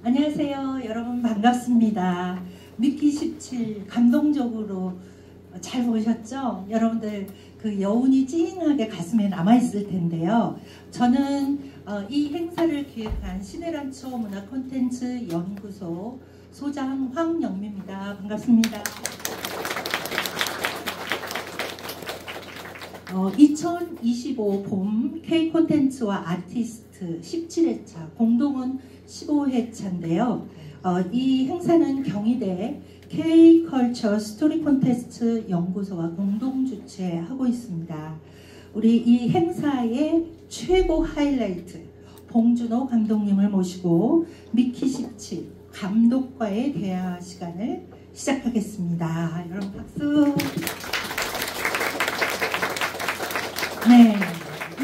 안녕하세요. 여러분 반갑습니다. 미키 17 감동적으로 잘 보셨죠? 여러분들 그 여운이 찡하게 가슴에 남아있을 텐데요. 저는 이 행사를 기획한 신해란초 문화 콘텐츠 연구소 소장 황영미입니다. 반갑습니다. 2025 봄 K 콘텐츠와 아티스트 17회차, 공동은 15회차인데요. 이 행사는 경희대 K 컬처 스토리 콘테스트 연구소가 공동 주최하고 있습니다. 우리 이 행사의 최고 하이라이트 봉준호 감독님을 모시고 미키 17 감독과의 대화 시간을 시작하겠습니다. 여러분 박수. 네,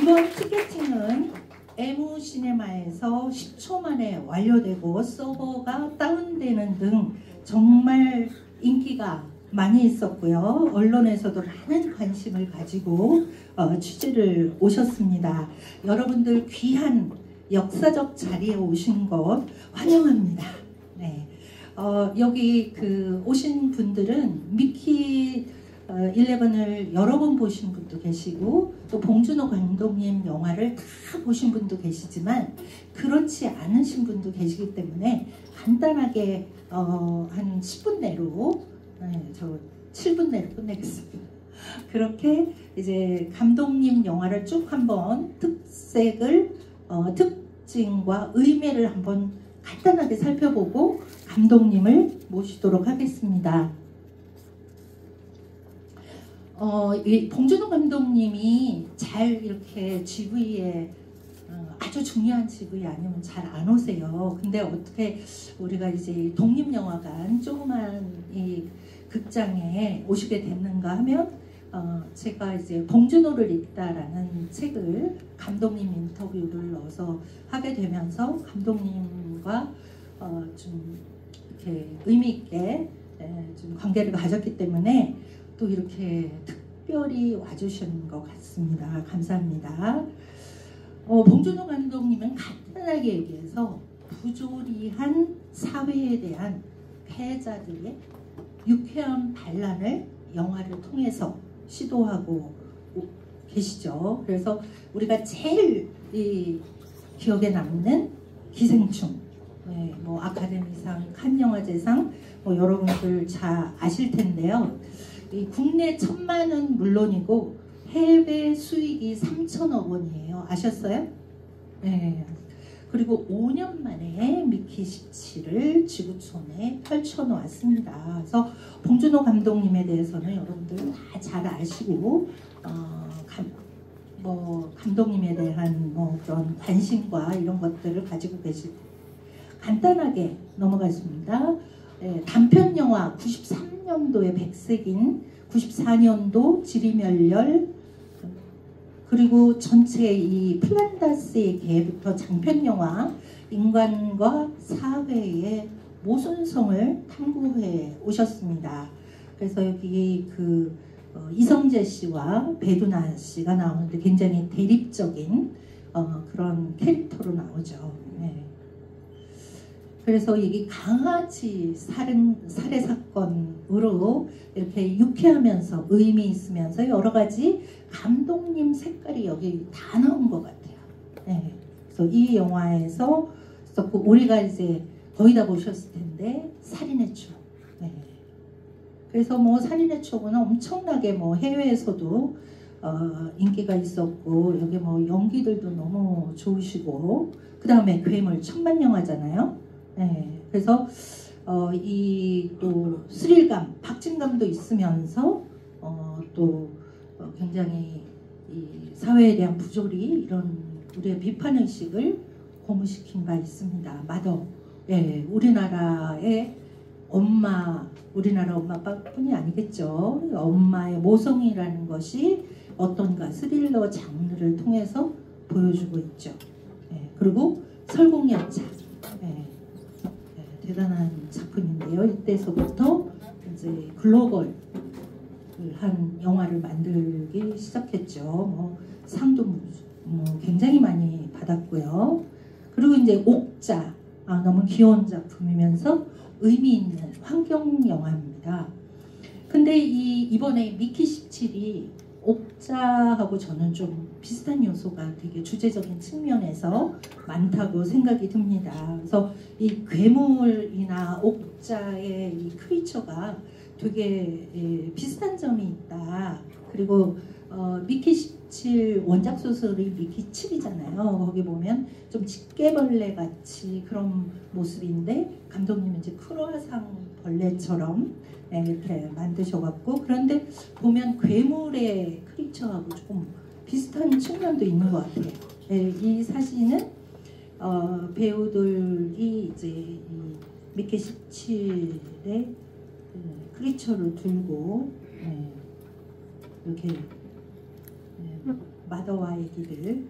이번 티켓팅은 에무시네마에서 10초 만에 완료되고 서버가 다운되는 등 정말 인기가 많이 있었고요. 언론에서도 많은 관심을 가지고 취재를 오셨습니다. 여러분들 귀한 역사적 자리에 오신 것 환영합니다. 네, 여기 오신 분들은 미키 11을 여러 번 보신 분도 계시고 또 봉준호 감독님 영화를 다 보신 분도 계시지만 그렇지 않으신 분도 계시기 때문에 간단하게 한 10분 내로 저 7분 내로 끝내겠습니다. 그렇게 이제 감독님 영화를 쭉 한번 특색을 특징과 의미를 한번 간단하게 살펴보고 감독님을 모시도록 하겠습니다. 이 봉준호 감독님이 잘 이렇게 GV에 아주 중요한 GV 아니면 잘 안 오세요. 근데 어떻게 우리가 이제 독립영화관 조그만 이 극장에 오시게 됐는가 하면 제가 이제 봉준호를 읽다라는 책을 감독님 인터뷰를 넣어서 하게 되면서 감독님과 좀 이렇게 의미 있게 좀 관계를 가졌기 때문에 또 이렇게 특별히 와주신 것 같습니다. 감사합니다. 봉준호 감독님은 간단하게 얘기해서 부조리한 사회에 대한 패자들의 유쾌한 반란을 영화를 통해서 시도하고 계시죠. 그래서 우리가 제일 기억에 남는 기생충, 뭐 아카데미상, 칸 영화제상 여러분들 잘 아실 텐데요. 이 국내 1,000만은 물론이고 해외 수익이 3천억 원이에요. 아셨어요? 네. 그리고 5년 만에 미키 17을 지구촌에 펼쳐놓았습니다. 그래서 봉준호 감독님에 대해서는 여러분들 다 잘 아시고 감독님에 대한 그런 관심과 이런 것들을 가지고 계실 간단하게 넘어가겠습니다. 단편 영화 93년도에 백색인, 94년도 지리멸렬, 그리고 전체 이 플란다스의 개부터 장편 영화 인간과 사회의 모순성을 탐구해 오셨습니다. 그래서 여기 이성재 씨와 배두나 씨가 나오는데 굉장히 대립적인 그런 캐릭터로 나오죠. 네. 그래서 이게 강아지 살해 사건으로 이렇게 유쾌하면서 의미 있으면서 여러 가지 감독님 색깔이 여기 다 나온 것 같아요. 네. 그래서 이 영화에서 우리가 이제 거의 다 보셨을 텐데 살인의 추억. 네. 그래서 살인의 추억은 엄청나게 해외에서도 인기가 있었고 여기 연기들도 너무 좋으시고 그 다음에 괴물 천만 영화잖아요. 네, 그래서 이 또 스릴감, 박진감도 있으면서 또 굉장히 이 사회에 대한 부조리 이런 우리의 비판 의식을 고무시킨 바 있습니다. 마더, 우리나라의 우리나라 엄마뿐이 아니겠죠. 엄마의 모성이라는 것이 어떤가 스릴러 장르를 통해서 보여주고 있죠. 그리고 설국열차. 대단한 작품인데요. 이때서부터 이제 글로벌 한 영화를 만들기 시작했죠. 상도 굉장히 많이 받았고요. 그리고 이제 옥자, 너무 귀여운 작품이면서 의미 있는 환경 영화입니다. 근데 이번에 미키 17이 옥자하고 저는 좀 비슷한 요소가 되게 주제적인 측면에서 많다고 생각이 듭니다. 그래서 이 괴물이나 옥자의 이 크리처가 되게 비슷한 점이 있다. 그리고 미키 17 원작 소설이 미키 7이잖아요. 거기 보면 좀 집게벌레 같이 그런 모습인데 감독님은 이제 크로아상 벌레처럼 이렇게 만드셔갖고, 그런데 보면 괴물의 크리처하고 조금 비슷한 측면도 있는 것 같아요. 이 사진은 배우들이 이제 이 미키 17의 크리처를 들고 이렇게 마더와 아기들.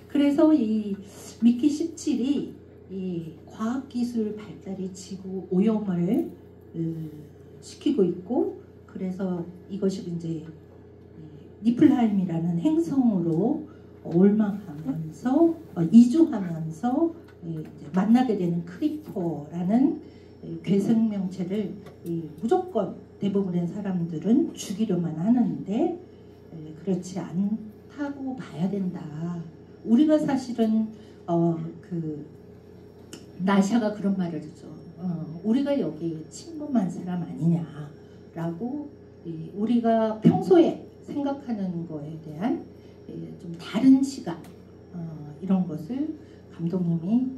그래서 이 미키 17이 이 과학기술 발달이 지구 오염을 시키고 있고, 그래서 이것이 이제 니플하임이라는 행성으로 올막하면서 이주하면서 이제 만나게 되는 크리퍼라는 괴생명체를 무조건 대부분의 사람들은 죽이려만 하는데 그렇지 않다고 봐야 된다. 우리가 사실은 그 나샤가 그런 말을 하죠. 우리가 여기 침범한 사람 아니냐라고, 우리가 평소에 생각하는 거에 대한 좀 다른 시각, 이런 것을 감독님이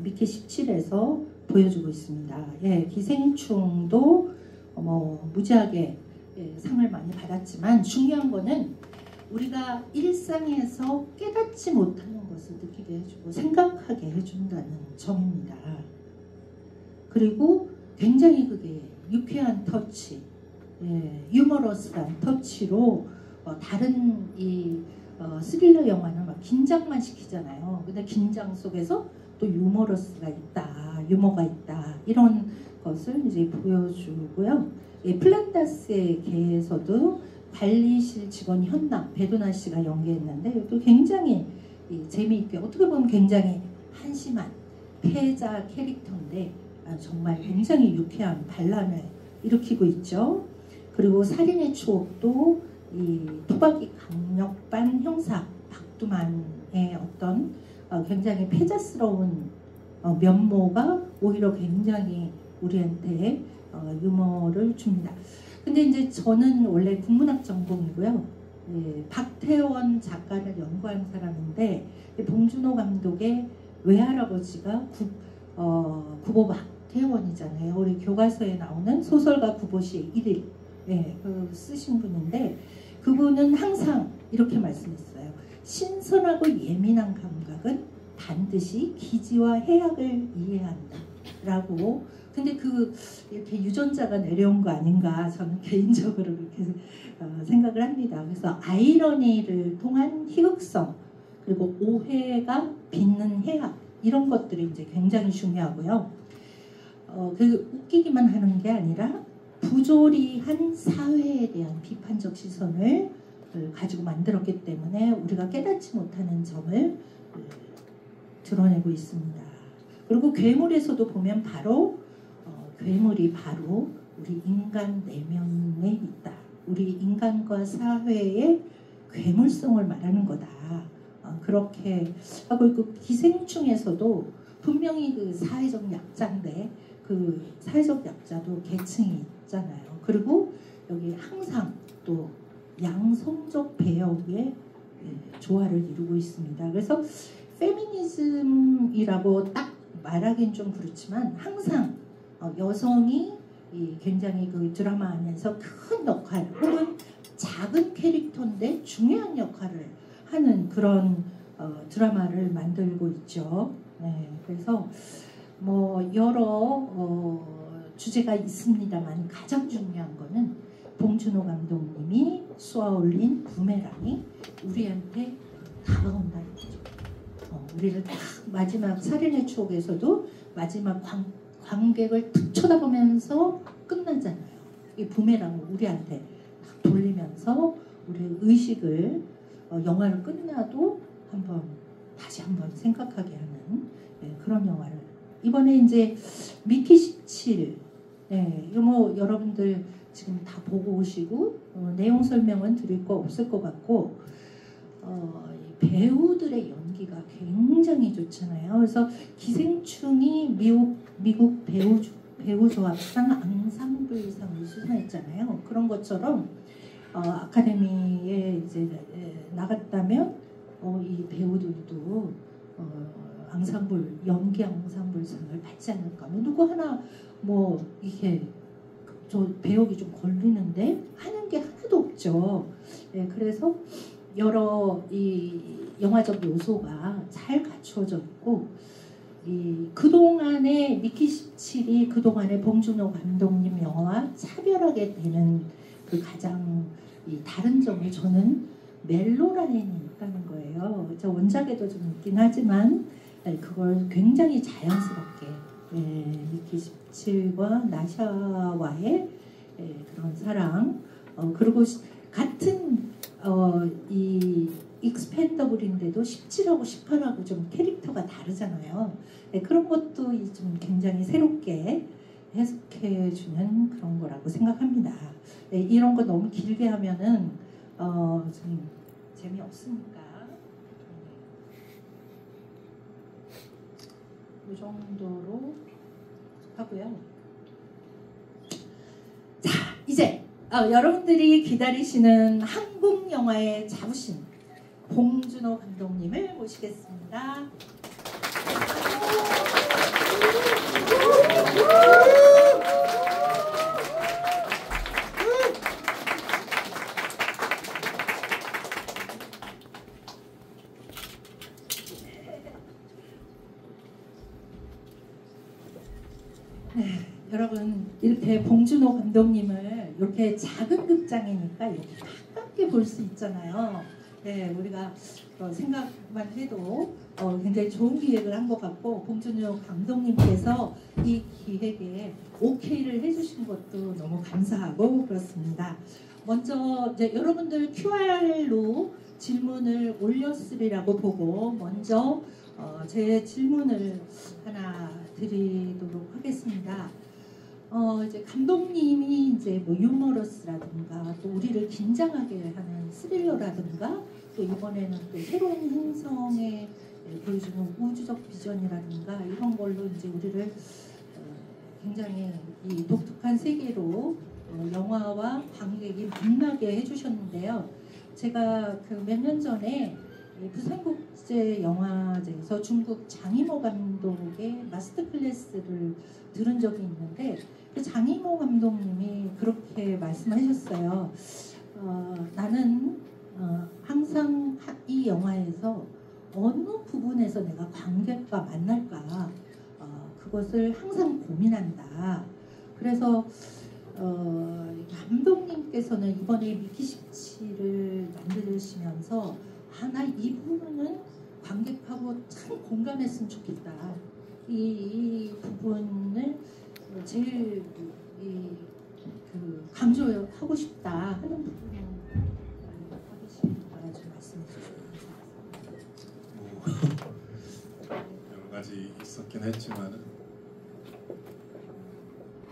미키 17에서 보여주고 있습니다. 기생충도 무지하게 상을 많이 받았지만 중요한 거는 우리가 일상에서 깨닫지 못하는 것을 느끼게 해주고 생각하게 해준다는 점입니다. 그리고 굉장히 그게 유쾌한 터치, 유머러스한 터치로 다른 이 스릴러 영화는 막 긴장만 시키잖아요. 근데 긴장 속에서 또 유머러스가 있다, 유머가 있다, 이런 것을 이제 보여주고요. 플란다스의 개에서도 관리실 직원 현남 배도나 씨가 연기했는데 이것도 굉장히 재미있게, 어떻게 보면 굉장히 한심한 패자 캐릭터인데 정말 굉장히 유쾌한 반란을 일으키고 있죠. 그리고 살인의 추억도 이 토박이 강력반 형사 박두만의 어떤 굉장히 패자스러운 면모가 오히려 굉장히 우리한테 유머를 줍니다. 근데 이제 저는 원래 국문학 전공이고요. 박태원 작가를 연구한 사람인데 봉준호 감독의 외할아버지가 구보 박태원이잖아요. 우리 교과서에 나오는 소설가 구보시의 1일 쓰신 분인데, 그분은 항상 이렇게 말씀했어요. 신선하고 예민한 감각은 반드시 기지와 해악을 이해한다 라고. 근데 이렇게 유전자가 내려온 거 아닌가 저는 개인적으로 그렇게 생각을 합니다. 그래서 아이러니를 통한 희극성, 그리고 오해가 빚는 해악, 이런 것들이 이제 굉장히 중요하고요. 웃기기만 하는 게 아니라 부조리한 사회에 대한 비판적 시선을 가지고 만들었기 때문에 우리가 깨닫지 못하는 점을 드러내고 있습니다. 그리고 괴물에서도 보면 괴물이 바로 우리 인간 내면에 있다. 우리 인간과 사회의 괴물성을 말하는 거다. 그렇게 하고 있고, 기생충에서도 분명히 그 사회적 약자인데 그 사회적 약자도 계층이 있잖아요. 그리고 여기 항상 또 양성적 배역의 조화를 이루고 있습니다. 그래서 페미니즘이라고 딱 말하기는 좀 그렇지만 항상 여성이 굉장히 그 드라마 안에서 큰 역할, 혹은 작은 캐릭터인데 중요한 역할을 하는 그런 드라마를 만들고 있죠. 그래서 여러 주제가 있습니다만 가장 중요한 거는 봉준호 감독님이 쏘아올린 부메랑이 우리한테 다가온다는 거죠. 우리를 딱 마지막 살인의 추억에서도 마지막 관객을 탁 쳐다보면서 끝나잖아요. 이 부메랑을 우리한테 딱 돌리면서 우리의 의식을 영화를 끝나도 다시 한번 생각하게 하는 그런 영화를 이번에 이제 미키 17, 이거 뭐 여러분들 지금 다 보고 오시고 내용 설명은 드릴 거 없을 것 같고 이 배우들의 연기가 굉장히 좋잖아요. 그래서 기생충이 미국 배우 조합상 앙상블상을 수상했잖아요. 그런 것처럼 아카데미에 이제 나갔다면 이 배우들도 연기 앙상블상을 받지 않을까. 뭐 누구 하나 뭐 이렇게 저 배역이 좀 걸리는데 하는 게 하나도 없죠. 그래서 여러 이 영화적 요소가 잘 갖추어져 있고 그동안의 미키 17이 그동안의 봉준호 감독님 영화와 차별하게 되는 그 가장 다른 점이 저는 멜로라인이 있다는 거예요. 저 원작에도 좀 있긴 하지만 그걸 굉장히 자연스럽게 미키 17과 나샤와의 그런 사랑 그리고 같은 이 익스펜더블인데도 17하고 18하고 좀 캐릭터가 다르잖아요. 그런 것도 좀 굉장히 새롭게 해석해주는 그런 거라고 생각합니다. 이런 거 너무 길게 하면은 좀 재미없으니까 이 정도로 하고요. 자, 이제 여러분들이 기다리시는 한국 영화의 자부심 봉준호 감독님을 모시겠습니다. 네, 여러분 이렇게 봉준호 감독님을 이렇게 작은 극장이니까 이렇게 가깝게 볼 수 있잖아요. 네, 우리가 생각만 해도 굉장히 좋은 기획을 한 것 같고 봉준호 감독님께서 이 기획에 오케이를 해주신 것도 너무 감사하고 그렇습니다. 먼저 이제 여러분들 QR로 질문을 올렸으리라고 보고 먼저 제 질문을 하나 드리도록 하겠습니다. 이제 감독님이 이제 뭐 유머러스라든가 또 우리를 긴장하게 하는 스릴러라든가 또 이번에는 또 새로운 행성에 보여주는 우주적 비전이라든가 이런 걸로 이제 우리를 굉장히 이 독특한 세계로 영화와 관객이 만나게 해주셨는데요. 제가 그 몇 년 전에 부산국제영화제에서 중국 장이모 감독의 마스터 클래스를 들은 적이 있는데 그 장이모 감독님이 그렇게 말씀하셨어요. 나는 항상 이 영화에서 어느 부분에서 내가 관객과 만날까 그것을 항상 고민한다. 그래서 감독님께서는 이번에 미키 17을 만드시면서 나 이 부분은 관객하고 참 공감했으면 좋겠다. 이 부분을 제일 강조하고 싶다 하는 부분을 하시니까 좀 말씀해 주시면 여러 가지 있었긴 했지만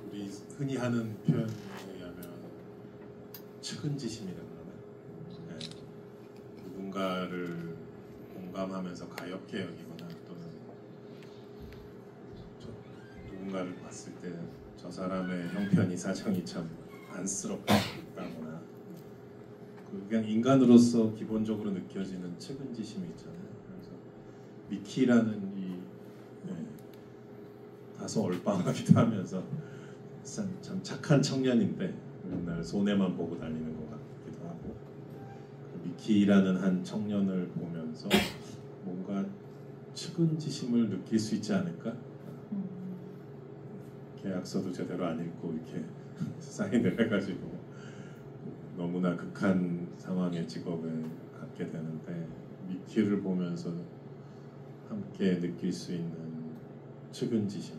우리 흔히 하는 표현에 의하면 측은지심이라는 거는 누군가를 공감하면서 가엽게 여기거나 또는 누군가를 봤을 때 저 사람의 형편이 사정이 참 안쓰럽다거나 그냥 인간으로서 기본적으로 느껴지는 측은지심이 있잖아요. 그래서 미키라는 이 다소 얼빵하기도 하면서 참 착한 청년인데 맨날 손해만 보고 다니는 것 같기도 하고 미키라는 한 청년을 보면서 뭔가 측은지심을 느낄 수 있지 않을까? 계약서도 제대로 안 읽고 이렇게 사인을 해가지고 너무나 극한 상황의 직업을 갖게 되는데 미키를 보면서 함께 느낄 수 있는 측은지심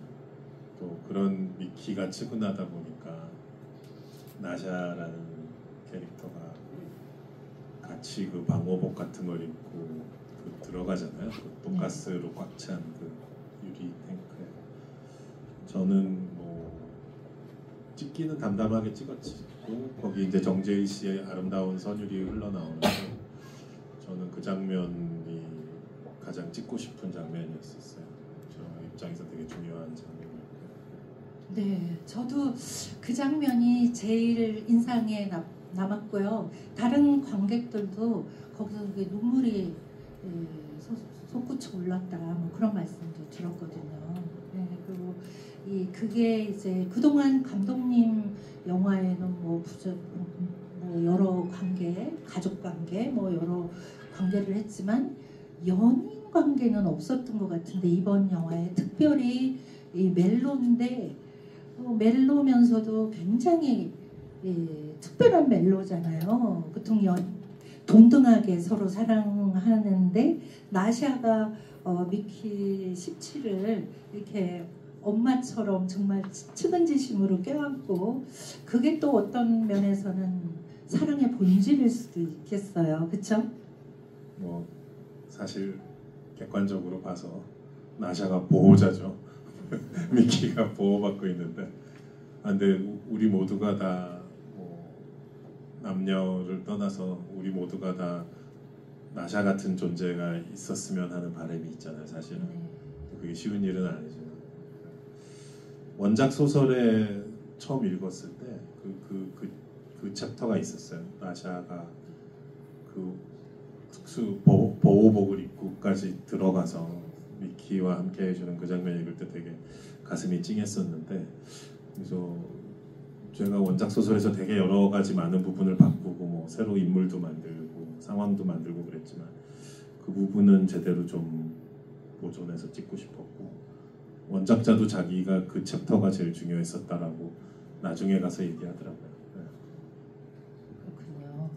또 그런 미키가 측은하다 보니까 나샤라는 캐릭터가 같이 그 방호복 같은 걸 입고 들어가잖아요. 그 돈가스로 꽉 찬 그 유리 탱크에 저는 뭐 찍기는 담담하게 찍었고 거기 이제 정재희 씨의 아름다운 선율이 흘러나오는데 저는 그 장면이 가장 찍고 싶은 장면이었었어요. 저 입장에서 되게 중요한 장면이었고. 네, 저도 그 장면이 제일 인상에 남았고요. 다른 관객들도 거기서 눈물이 솟구쳐 올랐다 뭐 그런 말씀도 들었거든요. 네, 그리고 그게 이제 그동안 감독님 영화에는 뭐 여러 관계, 가족 관계, 뭐 여러 관계를 했지만 연인 관계는 없었던 것 같은데 이번 영화에 특별히 이 멜로인데 멜로면서도 굉장히 특별한 멜로잖아요. 보통 동등하게 서로 사랑하는데 나샤가 미키 17을 이렇게 엄마처럼 정말 측은지심으로 껴안고 그게 또 어떤 면에서는 사랑의 본질일 수도 있겠어요. 그렇죠? 뭐 사실 객관적으로 봐서 나샤가 보호자죠. 미키가 보호받고 있는데 근데 우리 모두가 다 남녀를 떠나서 우리 모두가 다 나샤 같은 존재가 있었으면 하는 바람이 있잖아요. 사실은 그게 쉬운 일은 아니지만 원작 소설에 처음 읽었을 때 그 챕터가 있었어요. 나샤가 그 특수 보호복을 입고까지 들어가서 미키와 함께 해주는 그 장면 읽을 때 되게 가슴이 찡했었는데 그래서 제가 원작 소설에서 되게 여러 가지 많은 부분을 바꾸고 뭐 새로 인물도 만들고 상황도 만들고 그랬지만 그 부분은 제대로 좀 보존해서 찍고 싶었고 원작자도 자기가 그 챕터가 제일 중요했었다라고 나중에 가서 얘기하더라고요. 그렇군요.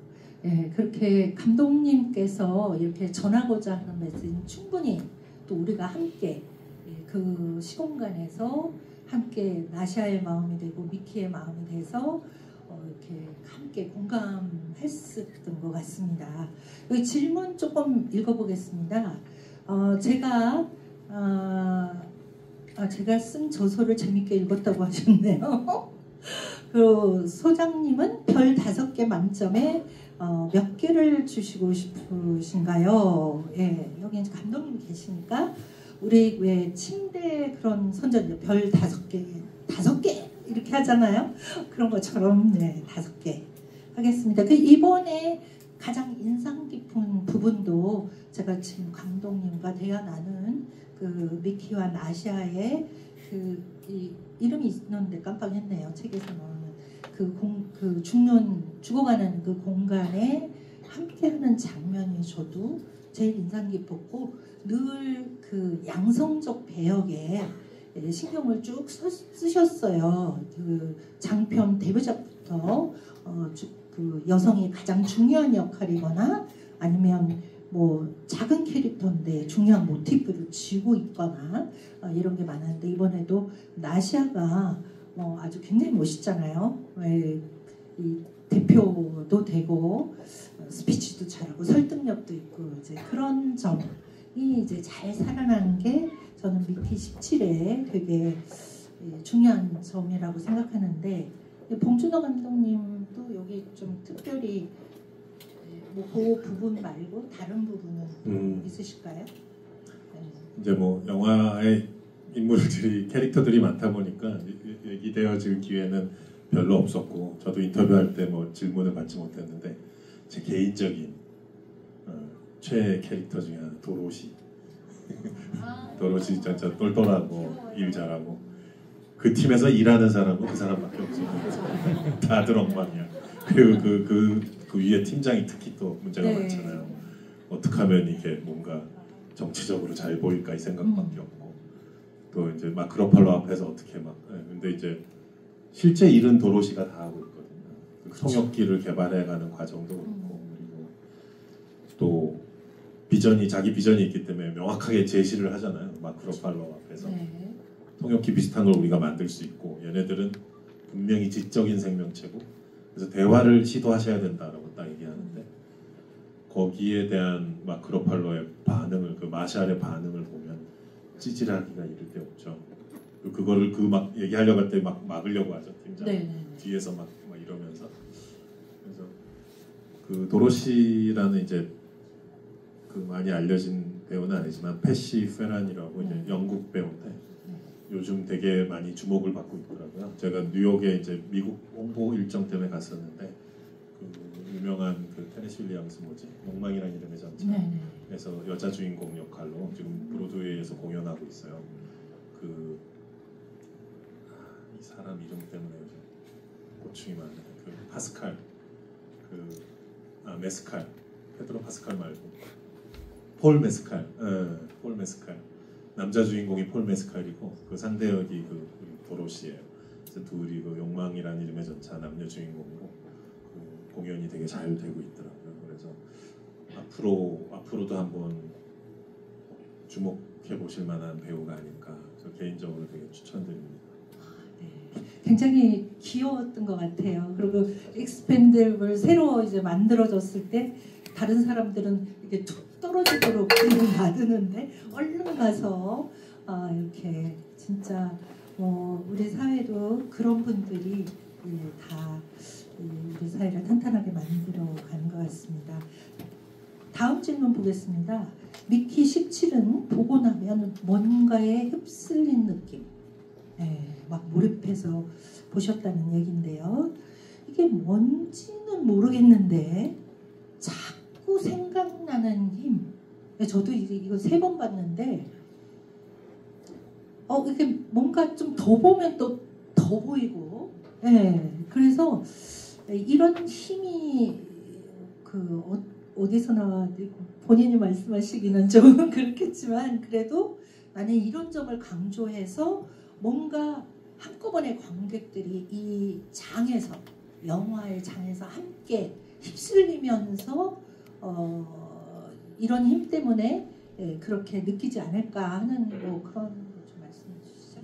네, 그렇게 감독님께서 이렇게 전하고자 하는 메시지는 충분히 또 우리가 함께 그 시공간에서 함께 나샤의 마음이 되고 미키의 마음이 돼서 이렇게 함께 공감했었던 것 같습니다. 여기 질문 조금 읽어보겠습니다. 제가 쓴 저서를 재밌게 읽었다고 하셨네요. 그 소장님은 별 5개 만점에 몇 개를 주시고 싶으신가요? 예, 여기 이제 감독님 계시니까 우리 왜 침대 그런 선전 별 5개 이렇게 하잖아요. 그런 것처럼 네, 5개 하겠습니다. 이번에 가장 인상 깊은 부분도 제가 지금 감독님과 대화 나눈 그 미키와 나샤의 이름이 있는데 깜빡했네요. 책에서 나오는 죽어가는 그 공간에 함께하는 장면이 저도 제일 인상 깊었고 늘 그 양성적 배역에 신경을 쭉 쓰셨어요. 그 장편 데뷔작부터 그 여성이 가장 중요한 역할이거나 아니면 뭐 작은 캐릭터인데 중요한 모티프를 쥐고 있거나 이런 게 많았는데 이번에도 나샤가 아주 굉장히 멋있잖아요. 이 대표도 되고 스피치도 잘하고 설득력도 있고 이제 그런 점이 이제 잘 살아나는 게 저는 미키 17의 되게 중요한 점이라고 생각하는데 봉준호 감독님도 여기 좀 특별히 뭐 그 부분 말고 다른 부분은 있으실까요? 이제 뭐 영화의 인물들이 캐릭터들이 많다 보니까 얘기되어질 기회는 별로 없었고 저도 인터뷰할 때 뭐 질문을 받지 못했는데 제 개인적인 최애 캐릭터 중에 하나 도로시. 도로시 진짜 똘똘하고 일 잘하고 그 팀에서 일하는 사람은 그 사람밖에 없어요. 다들 엉망이야. 그리고 그 위에 팀장이 특히 또 문제가 많잖아요. 어떻게 하면 이게 뭔가 정치적으로 잘 보일까 이 생각밖에 없고 또 이제 마크 러팔로 앞에서 어떻게 근데 이제 실제 일은 도로시가 다 하고 있거든요. 그 통역기를 개발해가는 과정도 그렇고 그리고 또 자기 비전이 있기 때문에 명확하게 제시를 하잖아요. 마크 러팔로 앞에서 통역기 비슷한 걸 우리가 만들 수 있고 얘네들은 분명히 지적인 생명체고 그래서 대화를 시도하셔야 된다라고 딱 얘기하는데 거기에 대한 마크 러팔로의 반응을 그 마샬의 반응을 보면 찌질하기가 이를 데 없죠. 그거를 그 막 얘기하려고 할 때 막 막으려고 하죠 팀장. 네. 뒤에서 막 이러면서. 그래서 그 도로시라는 이제 그 많이 알려진 배우는 아니지만 패시 페란이라고 이제 영국 배우인데 요즘 되게 많이 주목을 받고 있더라고요. 제가 뉴욕에 이제 미국 홍보 일정 때문에 갔었는데 그 유명한 그 테네시 윌리엄스 뭐지? 욕망이라는 이름의 전차에서 여자 주인공 역할로 지금 브로드웨이에서 공연하고 있어요. 그 이 사람 이름 때문에 요즘 고충이 많네. 그 파스칼 메스칼 페드로 파스칼 말고 폴 메스칼. 폴 메스칼. 남자 주인공이 폴 메스칼이고 그 상대 역이 그 도로시예요. 그래서 둘이 그 욕망이라는 이름의 전차 남녀 주인공으로 그 공연이 되게 잘 되고 있더라고요. 그래서 앞으로도 한번 주목해 보실 만한 배우가 아닐까. 저 개인적으로 되게 추천드립니다. 굉장히 귀여웠던 것 같아요. 그리고 익스펜더블 새로 이제 만들어졌을 때 다른 사람들은 이렇게 툭 떨어지도록 놔두는데 얼른 가서 이렇게 진짜 우리 사회도 그런 분들이 다 우리 사회를 탄탄하게 만들어 가는 것 같습니다. 다음 질문 보겠습니다. 미키 17은 보고 나면 뭔가에 휩쓸린 느낌. 막 몰입해서 보셨다는 얘기인데요. 이게 뭔지는 모르겠는데 자꾸 생각나는 힘. 저도 이거 3번 봤는데 이게 뭔가 좀 더 보면 또 더 보이고 그래서 이런 힘이 어디서 나와 본인이 말씀하시기는 좀 그렇겠지만 그래도 나는 이런 점을 강조해서 뭔가 한꺼번에 관객들이 이 장에서 영화의 장에서 함께 휩쓸리면서 이런 힘 때문에 그렇게 느끼지 않을까 하는 뭐 그런 좀 말씀해 주시죠.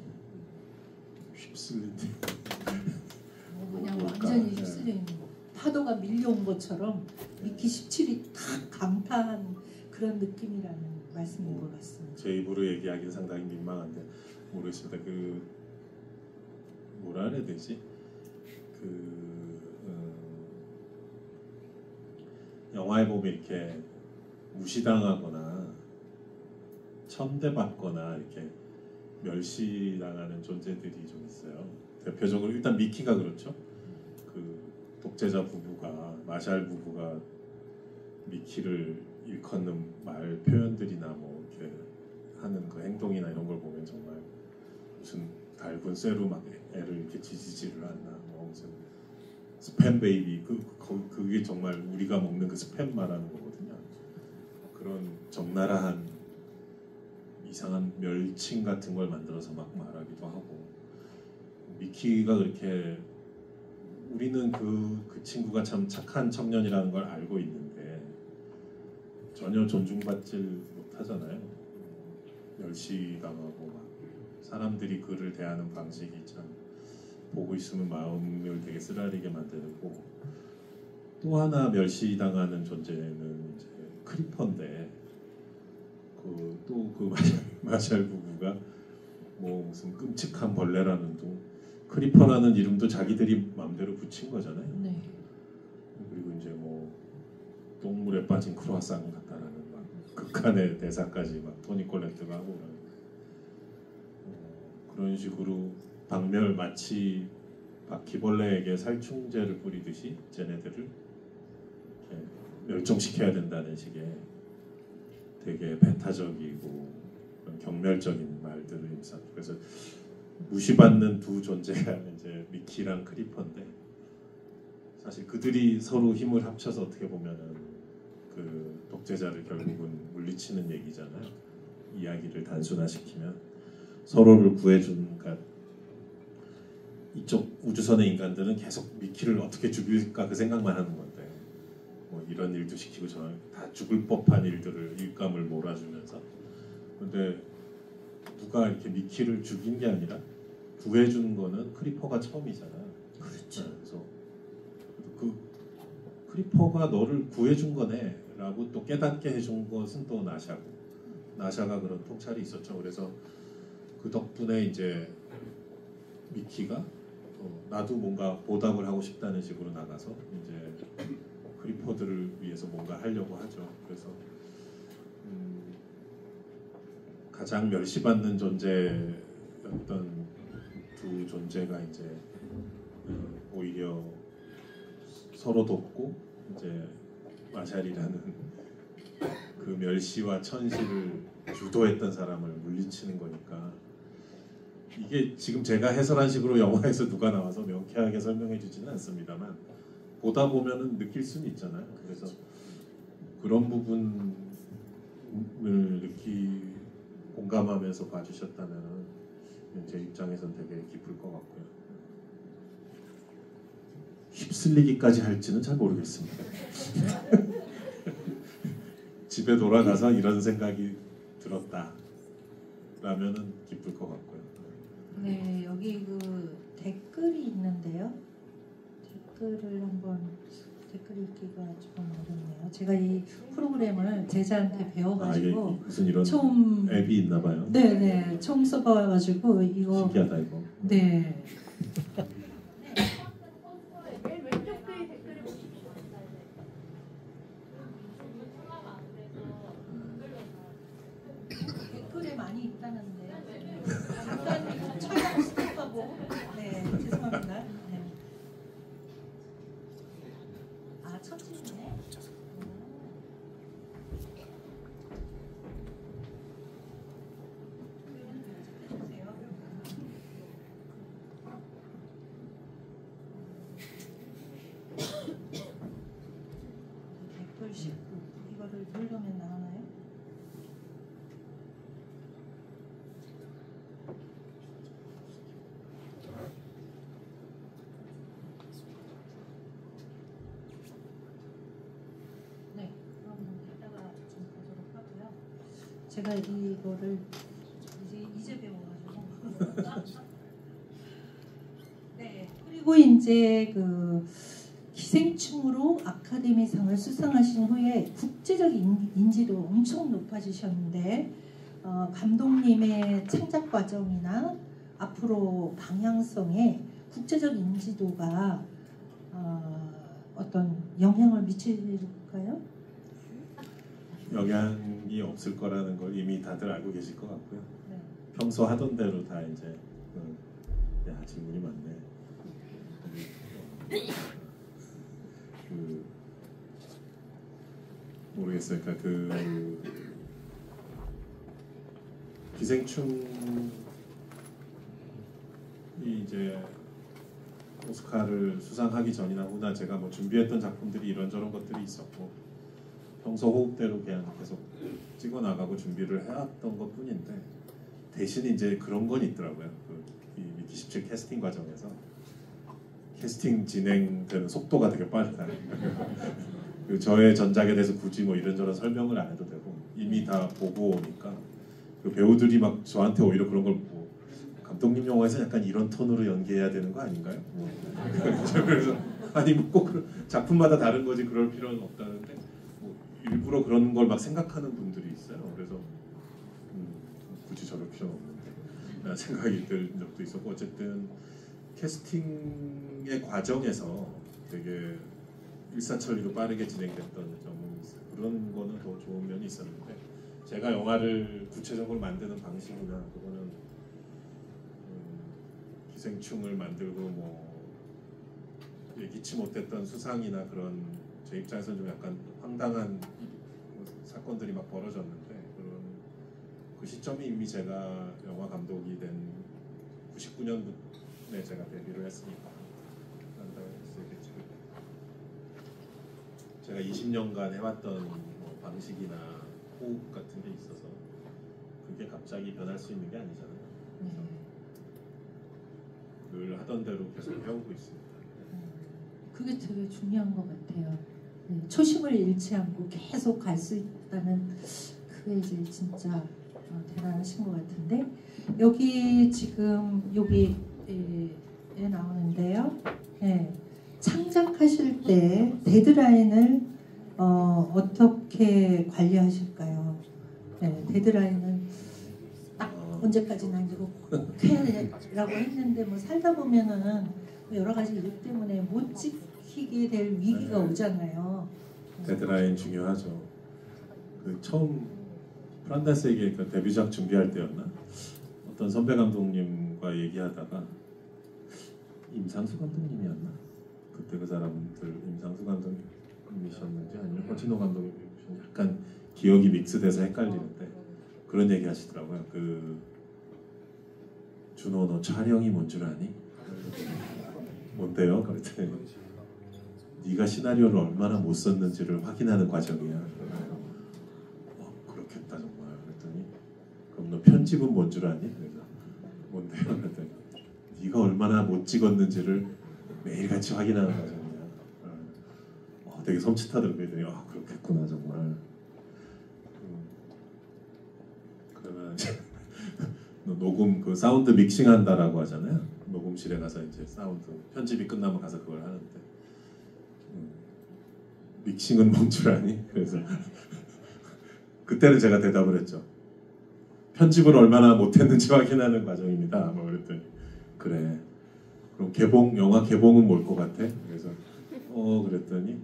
휩쓸린데 그냥 완전히 휩쓸린 파도가 밀려온 것처럼 미키 17이 탁 강타한 그런 느낌이라는 말씀인 것 같습니다. 제 입으로 얘기하기는 상당히 민망한데 모르겠습니다. 그 뭐라 해야 되지? 영화에 보면 이렇게 무시당하거나 천대받거나 이렇게 멸시당하는 존재들이 좀 있어요. 대표적으로 일단 미키가 그렇죠. 그 독재자 부부가 마샬 부부가 미키를 일컫는 말 표현들이나 뭐 이렇게 하는 그 행동이나 이런 걸 보면 정말 무슨 달군 쇠로 막 애를 이렇게 지지지를 한다. 뭐 무슨 스팸 베이비 그게 정말 우리가 먹는 그 스팸 말하는 거거든요. 그런 적나라한 이상한 멸칭 같은 걸 만들어서 막 말하기도 하고 미키가 그렇게 우리는 그 친구가 참 착한 청년이라는 걸 알고 있는데 전혀 존중받질 못하잖아요. 멸시당하고 막 사람들이 그를 대하는 방식이 참 보고 있으면 마음을 되게 쓰라리게 만들고 또 하나 멸시당하는 존재는 이제 크리퍼인데 그 마샬 부부가 뭐 무슨 끔찍한 벌레라는 둥 크리퍼라는 이름도 자기들이 마음대로 붙인 거잖아요. 네. 그리고 이제 뭐 똥물에 빠진 크루아상 같다라는 막 극한의 대사까지 막 토니 콜레트가 하고 그런 식으로 박멸 마치 바퀴벌레에게 살충제를 뿌리듯이 쟤네들을 멸종시켜야 된다는 식의 되게 배타적이고 경멸적인 말들을 임상. 그래서 무시받는 두 존재가 이제 미키랑 크리퍼인데 사실 그들이 서로 힘을 합쳐서 어떻게 보면은 그 독재자를 결국은 물리치는 얘기잖아요. 이야기를 단순화시키면 서로를 구해준 그러니까 이쪽 우주선의 인간들은 계속 미키를 어떻게 죽일까 그 생각만 하는 건데 뭐 이런 일도 시키고 저런 다 죽을 법한 일들을 일감을 몰아주면서 근데 누가 이렇게 미키를 죽인 게 아니라 구해준 거는 크리퍼가 처음이잖아요. 그렇죠. 그래서 그 크리퍼가 너를 구해준 거네라고 또 깨닫게 해준 것은 또 나샤고 나샤가 그런 통찰이 있었죠. 그래서 그 덕분에 이제 미키가 나도 뭔가 보답을 하고 싶다는 식으로 나가서 이제 크리포드를 위해서 뭔가 하려고 하죠. 그래서 가장 멸시받는 존재였던 두 존재가 이제 오히려 서로 돕고 이제 마샬이라는 그 멸시와 천시를 주도했던 사람을 물리치는 거니까 이게 지금 제가 해설한 식으로 영화에서 누가 나와서 명쾌하게 설명해 주지는 않습니다만 보다 보면은 느낄 수는 있잖아요. 그래서 그런 부분을 공감하면서 봐주셨다면 제 입장에선 되게 기쁠 것 같고요. 휩쓸리기까지 할지는 잘 모르겠습니다. 집에 돌아가서 이런 생각이 들었다 라면은 기쁠 것 같고요. 네, 여기 그 댓글이 있는데요. 댓글 읽기가 좀 어렵네요. 제가 이 프로그램을 제자한테 배워가지고 무슨 이런 처음 앱이 있나봐요. 네네 처음 써봐가지고 이거 신기하다 이거. 네. 댓글에 많이 있다는데 잠깐 촬영 스톱하고 네 죄송합니다. 네. 아 첫째네. 댓글 19 이거를 누르면 나오나요? 네, 그럼 이따가 좀 보도록 하고요. 제가 이거를 이제 배워가지고. 네, 그리고 이제 그 기생충으로 아카데미상을 수상하신 후에 국제적 인지도 엄청 높아지셨는데 감독님의 창작 과정이나 앞으로 방향성에 국제적 인지도가 어떤 영향을 미칠까요? 영향이 없을 거라는 걸 이미 다들 알고 계실 것 같고요. 네. 평소 하던 대로 다 이제 야 질문이 많네. 모르겠어요. 그러니까 그 기생충이 이제 오스카를 수상하기 전이나 후나 제가 뭐 준비했던 작품들이 이런저런 것들이 있었고 평소 호흡대로 그냥 계속 찍어 나가고 준비를 해왔던 것뿐인데 대신 이제 그런 건 있더라고요. 이 미키 17 캐스팅 과정에서 캐스팅 진행되는 속도가 되게 빠르다. 그 저의 전작에 대해서 굳이 뭐 이런저런 설명을 안 해도 되고 이미 다 보고 오니까 그 배우들이 막 저한테 오히려 그런 걸 보고 감독님 영화에서 약간 이런 톤으로 연기해야 되는 거 아닌가요? 그래서 아니 뭐 꼭 작품마다 다른 거지 그럴 필요는 없다는데 뭐 일부러 그런 걸 막 생각하는 분들이 있어요. 그래서 굳이 저럴 필요는 없는데 생각이 들 적도 있었고 어쨌든 캐스팅의 과정에서 되게 일사천리로 빠르게 진행됐던 점은 그런 거는 더 좋은 면이 있었는데 제가 영화를 구체적으로 만드는 방식이나 그거는 기생충을 만들고 뭐 예기치 못했던 수상이나 그런 제 입장에서는 좀 약간 황당한 사건들이 막 벌어졌는데 그런 그 시점이 이미 제가 영화 감독이 된 99년에 제가 데뷔를 했으니까 제가 20년간 해왔던 뭐 방식이나 호흡 같은 게 있어서 그게 갑자기 변할 수 있는 게 아니잖아요. 늘 하던 대로 계속 해오고 있습니다. 그게 되게 중요한 것 같아요. 네, 초심을 잃지 않고 계속 갈 수 있다는 그게 이제 진짜 대단하신 것 같은데 여기 지금 여기에 나오는데요. 네, 창작하실 때 데드라인을 어떻게 관리하실까요? 네, 데드라인을 딱 언제까지나 이거 꼭 해야 되라고 했는데 뭐 살다 보면은 여러 가지 이유 때문에 못 지키게 될 위기가 오잖아요. 데드라인 중요하죠. 그 처음 프란다스에게 그 데뷔작 준비할 때였나? 어떤 선배 감독님과 얘기하다가 임상수 감독님이었나? 그때 그 사람들 임상수 감독님이셨는지 아니면 허진호 감독님이셨는지 약간 기억이 믹스돼서 헷갈리는데 그런 얘기 하시더라고요. 그 준호 너 촬영이 뭔 줄 아니? 뭔데요? 그랬더니 네가 시나리오를 얼마나 못 썼는지를 확인하는 과정이야. 그렇겠다 정말. 그랬더니 그럼 너 편집은 뭔 줄 아니? 그래서 뭔데요? 그랬더니 네가 얼마나 못 찍었는지를 매일같이 확인하는 과정이야. 되게 섬찟하더라고요. 그랬더니 그렇겠구나 정말. 그러면 녹음 그 사운드 믹싱한다라고 하잖아요. 녹음실에 가서 이제 사운드 편집이 끝나면 가서 그걸 하는데 믹싱은 뭔 줄 아니? 그래서 그때는 제가 대답을 했죠. 편집을 얼마나 못했는지 확인하는 과정입니다. 뭐 그랬더니 그래. 그럼 영화 개봉은 뭘 것 같아? 그래서 그랬더니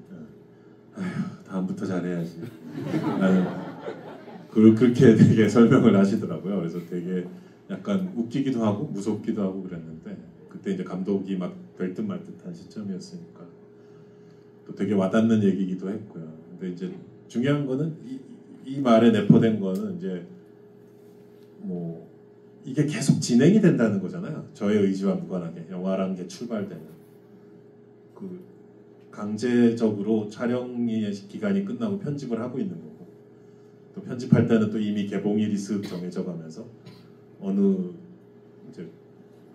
아휴 다음부터 잘해야지. 나는 그렇게 되게 설명을 하시더라고요. 그래서 되게 약간 웃기기도 하고 무섭기도 하고 그랬는데 그때 이제 감독이 막 될 듯 말 듯한 시점이었으니까 또 되게 와닿는 얘기기도 했고요. 근데 이제 중요한 거는 이 말에 내포된 거는 이제 뭐 이게 계속 진행이 된다는 거잖아요. 저의 의지와 무관하게 영화라는 게 출발되는 그 강제적으로 촬영의 기간이 끝나고 편집을 하고 있는 거고 또 편집할 때는 또 이미 개봉일이 슥 정해져 가면서 어느 이제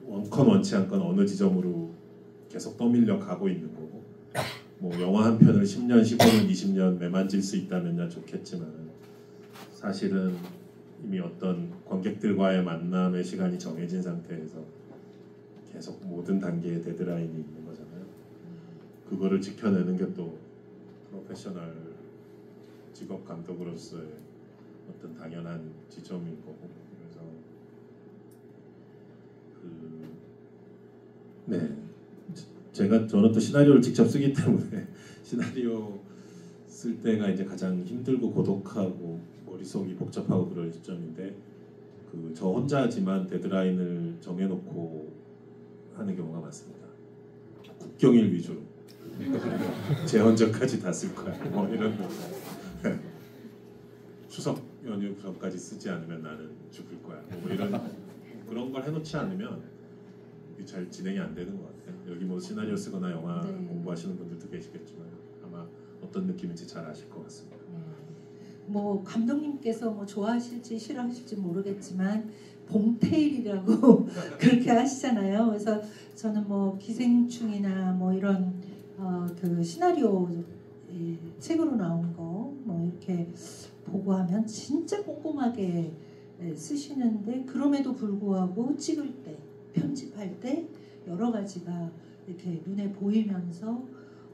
원컨 원치 않건 어느 지점으로 계속 떠밀려 가고 있는 거고 뭐 영화 한 편을 10년, 15년, 20년 매만질 수 있다면야 좋겠지만 사실은 이미 어떤 관객들과의 만남의 시간이 정해진 상태에서 계속 모든 단계에 데드라인이 있는 거잖아요. 그거를 지켜내는 게 또 프로페셔널 직업 감독으로서의 어떤 당연한 지점인 거고 그래서 네 저는 또 시나리오를 직접 쓰기 때문에 시나리오 쓸 때가 이제 가장 힘들고 고독하고 머릿속이 복잡하고 그런 시점인데 저 혼자지만 데드라인을 정해놓고 하는 경우가 많습니다. 국경일 위주로 재헌절까지 다 쓸 거야. 뭐 이런 거. 추석 연휴 전까지 쓰지 않으면 나는 죽을 거야. 뭐 이런 그런 걸 해놓지 않으면 이게 잘 진행이 안 되는 것 같아요. 여기 뭐 시나리오 쓰거나 영화 공부하시는 분들도 계시겠지만 아마 어떤 느낌인지 잘 아실 것 같습니다. 뭐 감독님께서 뭐 좋아하실지 싫어하실지 모르겠지만 봉테일이라고 그렇게 하시잖아요. 그래서 저는 뭐 기생충이나 뭐 이런 그 시나리오 책으로 나온 거 뭐 이렇게 보고 하면 진짜 꼼꼼하게 쓰시는데 그럼에도 불구하고 찍을 때 편집할 때 여러 가지가 이렇게 눈에 보이면서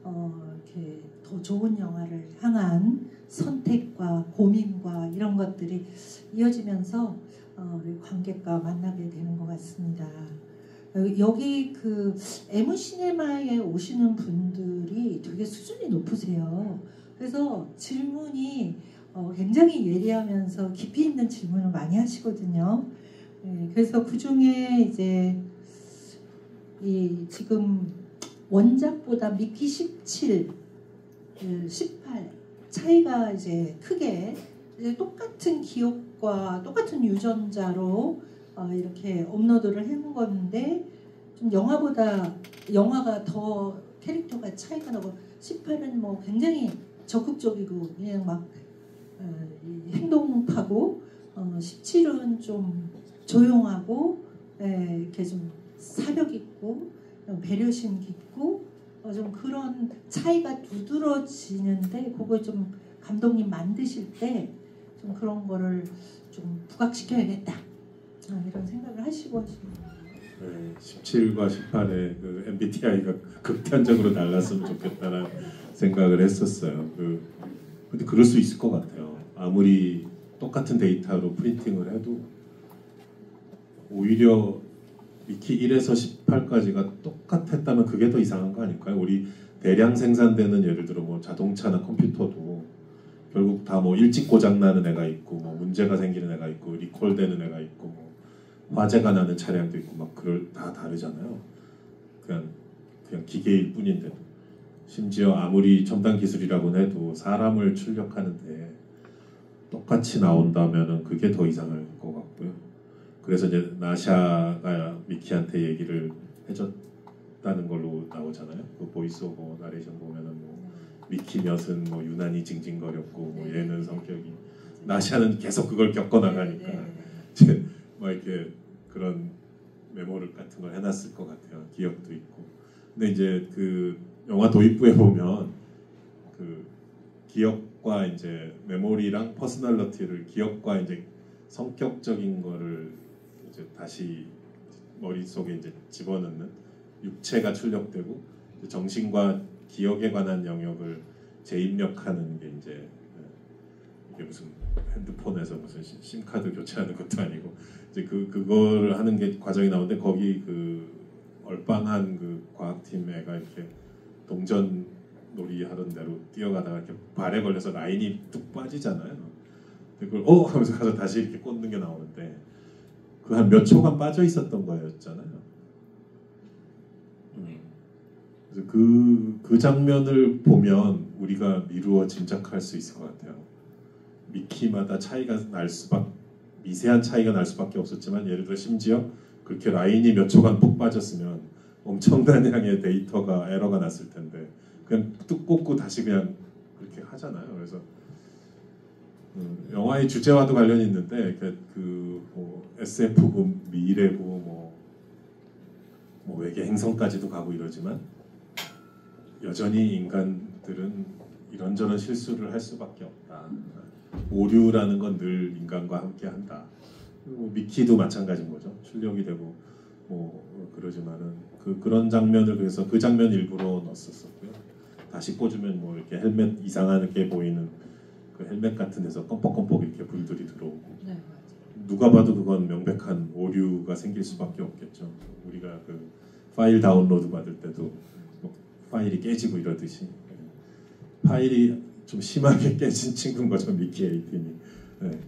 이렇게 더 좋은 영화를 향한 선택과 고민과 이런 것들이 이어지면서 우리 관객과 만나게 되는 것 같습니다. 여기 그 에무시네마에 오시는 분들이 되게 수준이 높으세요. 그래서 질문이 굉장히 예리하면서 깊이 있는 질문을 많이 하시거든요. 그래서 그 중에 이제 지금 원작보다 미키 17, 18 차이가 이제 크게 이제 똑같은 기억과 똑같은 유전자로 이렇게 업로드를 해놓은 건데 좀 영화가 더 캐릭터가 차이가 나고 18은 뭐 굉장히 적극적이고 그냥 막 행동하고 17은 좀 조용하고 이렇게 좀 사력 있고 배려심 깊고 좀 그런 차이가 두드러지는데 그걸 좀 감독님 만드실 때 좀 그런 거를 좀 부각시켜야겠다 이런 생각을 하시고 하십니다. 네, 17과 18의 그 MBTI가 극단적으로 달랐으면 좋겠다는 생각을 했었어요. 근데 그럴 수 있을 것 같아요. 아무리 똑같은 데이터로 프린팅을 해도 오히려 미키 1에서 18까지가 똑같았다면 그게 더 이상한 거 아닐까요? 우리 대량 생산되는 예를 들어 뭐 자동차나 컴퓨터도 결국 다 뭐 일찍 고장 나는 애가 있고 뭐 문제가 생기는 애가 있고 리콜되는 애가 있고 뭐 화재가 나는 차량도 있고 막 그걸 다 다르잖아요. 그냥 기계일 뿐인데도 심지어 아무리 첨단 기술이라고 해도 사람을 출력하는데 똑같이 나온다면은 그게 더 이상할 것 같고요. 그래서 이제 나샤가 미키한테 얘기를 해줬다는 걸로 나오잖아요. 그 보이스 오버 나레이션 보면은 뭐 미키 몇은 뭐 유난히 징징거렸고 뭐 얘는 성격이 나샤는 계속 그걸 겪어나가니까 이제 뭐 이렇게 그런 메모를 같은 걸 해놨을 것 같아요. 기억도 있고. 근데 이제 그 영화 도입부에 보면 그 기억과 이제 메모리랑 퍼스널러티를 기억과 이제 성격적인 거를 이제 다시 머릿속에 이제 집어넣는 육체가 출력되고 정신과 기억에 관한 영역을 재입력하는 게 이제 이게 무슨 핸드폰에서 무슨 심카드 교체하는 것도 아니고 이제 그거를 하는 게 과정이 나오는데 거기 그 얼빵한 그 과학팀 애가 이렇게 동전 놀이 하던 대로 뛰어가다가 이렇게 발에 걸려서 라인이 뚝 빠지잖아요. 그걸 하면서 가서 다시 이렇게 꽂는 게 나오는데 그 한 몇 초간 빠져 있었던 거였잖아요. 그래서 그 장면을 보면 우리가 미루어 짐작할 수 있을 것 같아요. 미키마다 차이가 날 수밖에 미세한 차이가 날 수밖에 없었지만 예를 들어 심지어 그렇게 라인이 몇 초간 푹 빠졌으면 엄청난 양의 데이터가 에러가 났을 텐데 그냥 뚝 꽂고 다시 그냥 그렇게 하잖아요. 그래서 영화의 주제와도 관련이 있는데 뭐 SF고 미래고 뭐 외계 행성까지도 가고 이러지만 여전히 인간들은 이런저런 실수를 할 수밖에 없다. 오류라는 건 늘 인간과 함께한다. 그리고 미키도 마찬가지인 거죠. 출력이 되고 뭐 그러지만은 그런 장면을 그래서 그 장면 일부러 넣었었고요. 다시 꽂으면 뭐 이렇게 헬멧 이상하게 보이는 그 헬멧 같은 데서 껌뻑껌뻑 이렇게 불들이 들어오고 네, 누가 봐도 그건 명백한 오류가 생길 수밖에 없겠죠. 우리가 그 파일 다운로드 받을 때도 뭐 파일이 깨지고 이러듯이 파일이 좀 심하게 깨진 친구인 거죠. 미키 18이. 네.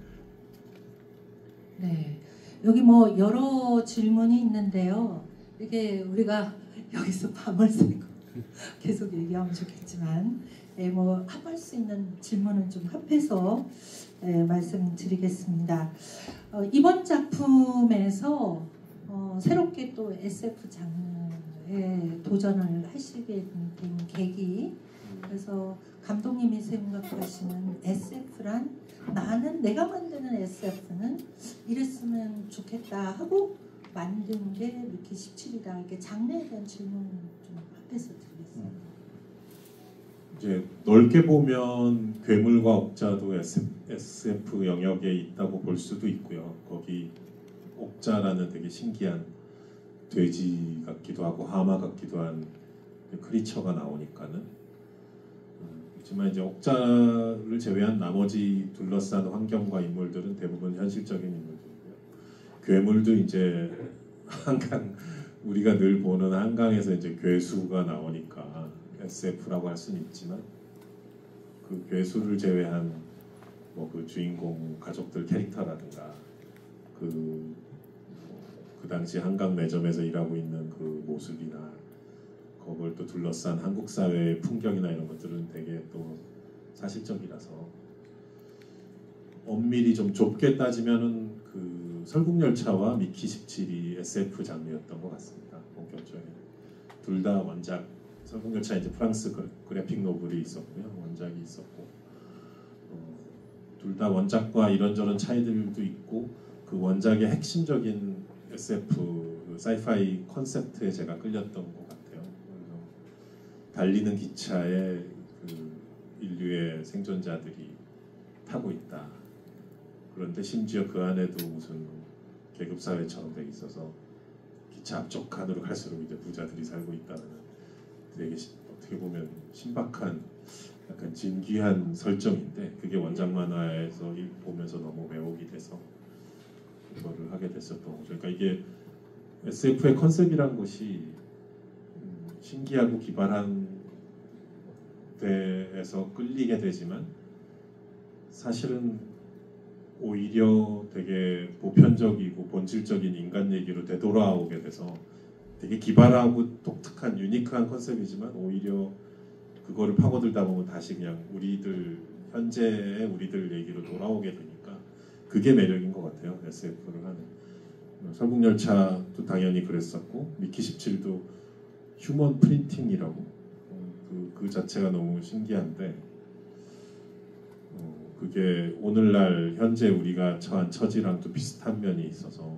네. 여기 뭐 여러 질문이 있는데요. 이게 우리가 여기서 밤을 새고 계속 얘기하면 좋겠지만 뭐 합할 수 있는 질문은 좀 합해서 말씀드리겠습니다. 이번 작품에서 새롭게 또 SF 장르에 도전을 하시게 된 계기, 그래서 감독님이 생각하시는 SF란 내가 만드는 SF는 이랬으면 좋겠다 하고 만든 게 미키 17이다. 이렇게 장르에 대한 질문 좀 합해서 드리겠습니다. 이제 넓게 보면 괴물과 옥자도 SF 영역에 있다고 볼 수도 있고요. 거기 옥자라는 되게 신기한 돼지 같기도 하고 하마 같기도 한 크리처가 나오니까는 그렇지만 이제 옥자를 제외한 나머지 둘러싼 환경과 인물들은 대부분 현실적인 인물들이고요. 괴물도 이제 한강 우리가 늘 보는 한강에서 이제 괴수가 나오니까 SF라고 할 수는 있지만 그 괴수를 제외한 뭐 그 주인공 가족들 캐릭터라든가 그 당시 한강 매점에서 일하고 있는 그 모습이나 그걸 또 둘러싼 한국 사회의 풍경이나 이런 것들은 되게 또 사실적이라서 엄밀히 좀 좁게 따지면은 그 설국열차와 미키 17이 SF 장르였던 것 같습니다. 본격적인 둘 다 원작 설국열차 이제 프랑스 그래픽 노블이 있었고요, 원작이 있었고 둘 다 원작과 이런저런 차이들도 있고 그 원작의 핵심적인 SF 사이파이 컨셉트에 제가 끌렸던 것 같아요. 그래서 달리는 기차에 그 인류의 생존자들이 타고 있다. 그런데 심지어 그 안에도 무슨 계급 사회처럼 돼 있어서 기차 앞쪽 칸으로 갈수록 이제 부자들이 살고 있다는 되게 어떻게 보면 신박한 약간 진귀한 설정인데 그게 원작 만화에서 보면서 너무 매혹이 돼서 그거를 하게 됐었던 거죠. 그러니까 이게 SF의 컨셉이란 것이 신기하고 기발한 데에서 끌리게 되지만 사실은 오히려 되게 보편적이고 본질적인 인간 얘기로 되돌아오게 돼서 되게 기발하고 독특한 유니크한 컨셉이지만 오히려 그거를 파고들다 보면 다시 그냥 우리들 현재의 우리들 얘기로 돌아오게 되니까 그게 매력인 것 같아요. SF를 하는 설국열차도 당연히 그랬었고 미키 17도 휴먼 프린팅이라고 그 자체가 너무 신기한데 그게 오늘날 현재 우리가 처한 처지랑 또 비슷한 면이 있어서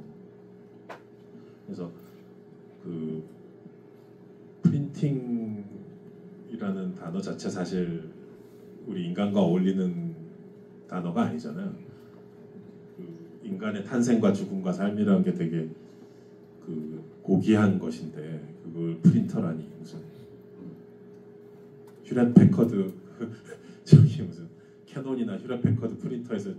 그래서 그 프린팅이라는 단어 자체 사실 우리 인간과 어울리는 단어가 아니잖아요. 그 인간의 탄생과 죽음과 삶이라는 게 되게 그 고귀한 것인데 그걸 프린터라니 무슨 휴렛 패커드 저기 무슨 캐논이나 휴렛 패커드 프린터에서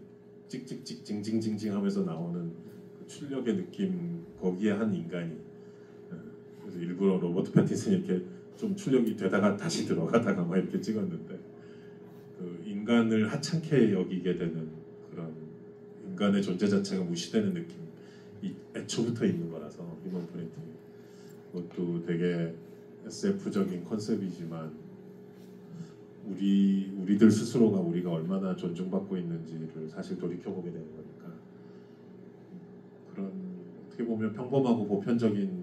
찍찍찍 징징징징 하면서 나오는 그 출력의 느낌 거기에 한 인간이 그래서 일부러 로버트 패틴슨이 이렇게 좀 출력이 되다가 다시 들어가다가 막 이렇게 찍었는데 그 인간을 하찮게 여기게 되는 그런 인간의 존재 자체가 무시되는 느낌이 애초부터 있는 거라서 휴먼 프린팅 그것도 되게 SF적인 컨셉이지만 우리들 스스로가 우리가 얼마나 존중받고 있는지를 사실 돌이켜보게 되는 거니까 그런 어떻게 보면 평범하고 보편적인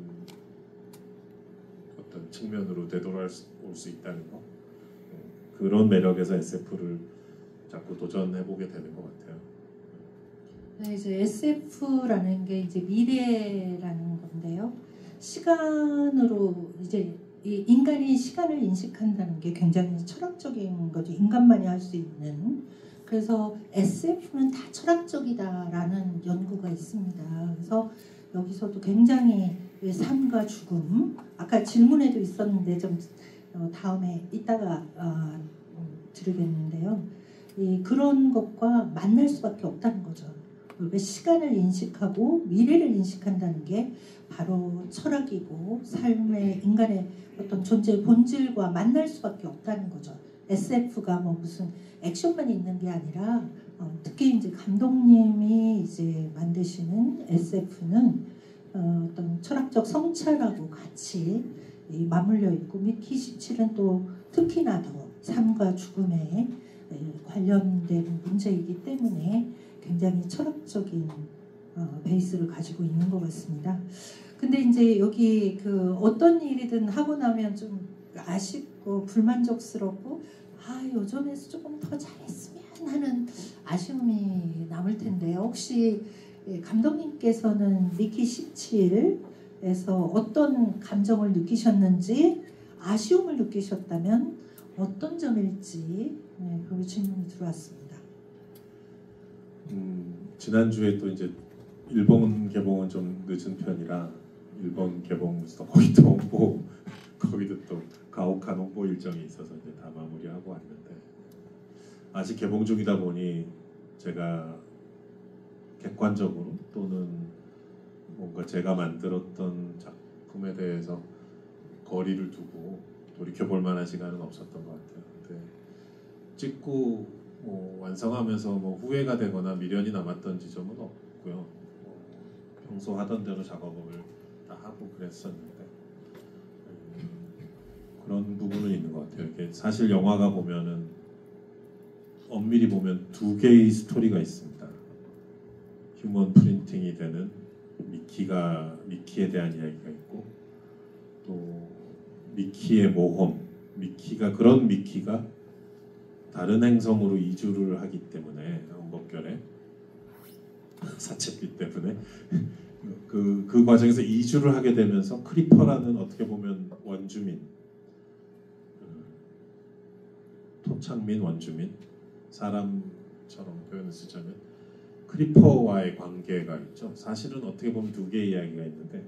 어떤 측면으로 되돌아올 수 있다는 거 그런 매력에서 SF를 자꾸 도전해보게 되는 것 같아요. 네, 이제 SF라는 게 이제 미래라는 건데요. 시간으로 이제 이 인간이 시간을 인식한다는 게 굉장히 철학적인 거죠. 인간만이 할 수 있는. 그래서 SF는 다 철학적이다라는 연구가 있습니다. 그래서 여기서도 굉장히 삶과 죽음, 아까 질문에도 있었는데 좀 다음에 이따가 드리겠는데요. 그런 것과 만날 수밖에 없다는 거죠. 그러니까 시간을 인식하고 미래를 인식한다는 게 바로 철학이고 삶의 인간의 어떤 존재의 본질과 만날 수밖에 없다는 거죠. SF가 뭐 무슨 액션만 있는 게 아니라 특히 이제 감독님이 이제 만드시는 SF는 어떤 철학적 성찰하고 같이 맞물려 있고 미키 17은 또 특히나 더 삶과 죽음에 관련된 문제이기 때문에 굉장히 철학적인 베이스를 가지고 있는 것 같습니다. 근데 이제 여기 그 어떤 일이든 하고 나면 좀 아쉽고 불만족스럽고 요전에서 조금 더 잘했으면 하는 아쉬움이 남을 텐데요. 혹시 감독님께서는 미키 17에서 어떤 감정을 느끼셨는지 아쉬움을 느끼셨다면 어떤 점일지 그 질문이 들어왔습니다. 지난주에 또 이제 일본 개봉은 좀 늦은 편이라 일본 개봉부터 거기 또 홍보 거기도 또 가혹한 홍보 일정이 있어서 이제 다 마무리하고 왔는데 아직 개봉 중이다 보니 제가 객관적으로 또는 뭔가 제가 만들었던 작품에 대해서 거리를 두고 돌이켜볼 만한 시간은 없었던 것 같아요. 근데 찍고 완성하면서 후회가 되거나 미련이 남았던 지점은 없고요. 평소 하던 대로 작업을 다 하고 그랬었는데 그런 부분은 있는 것 같아요. 이게 사실 영화가 보면은 엄밀히 보면 두 개의 스토리가 있습니다. 휴먼 프린팅이 되는 미키에 대한 이야기가 있고 또 미키의 모험, 그런 미키가 다른 행성으로 이주를 하기 때문에 언급결에 사채비 때문에 그 과정에서 이주를 하게 되면서 크리퍼라는 어떻게 보면 원주민 토착민 원주민 사람처럼 표현을 쓰자면 크리퍼와의 관계가 있죠. 사실은 어떻게 보면 두 개의 이야기가 있는데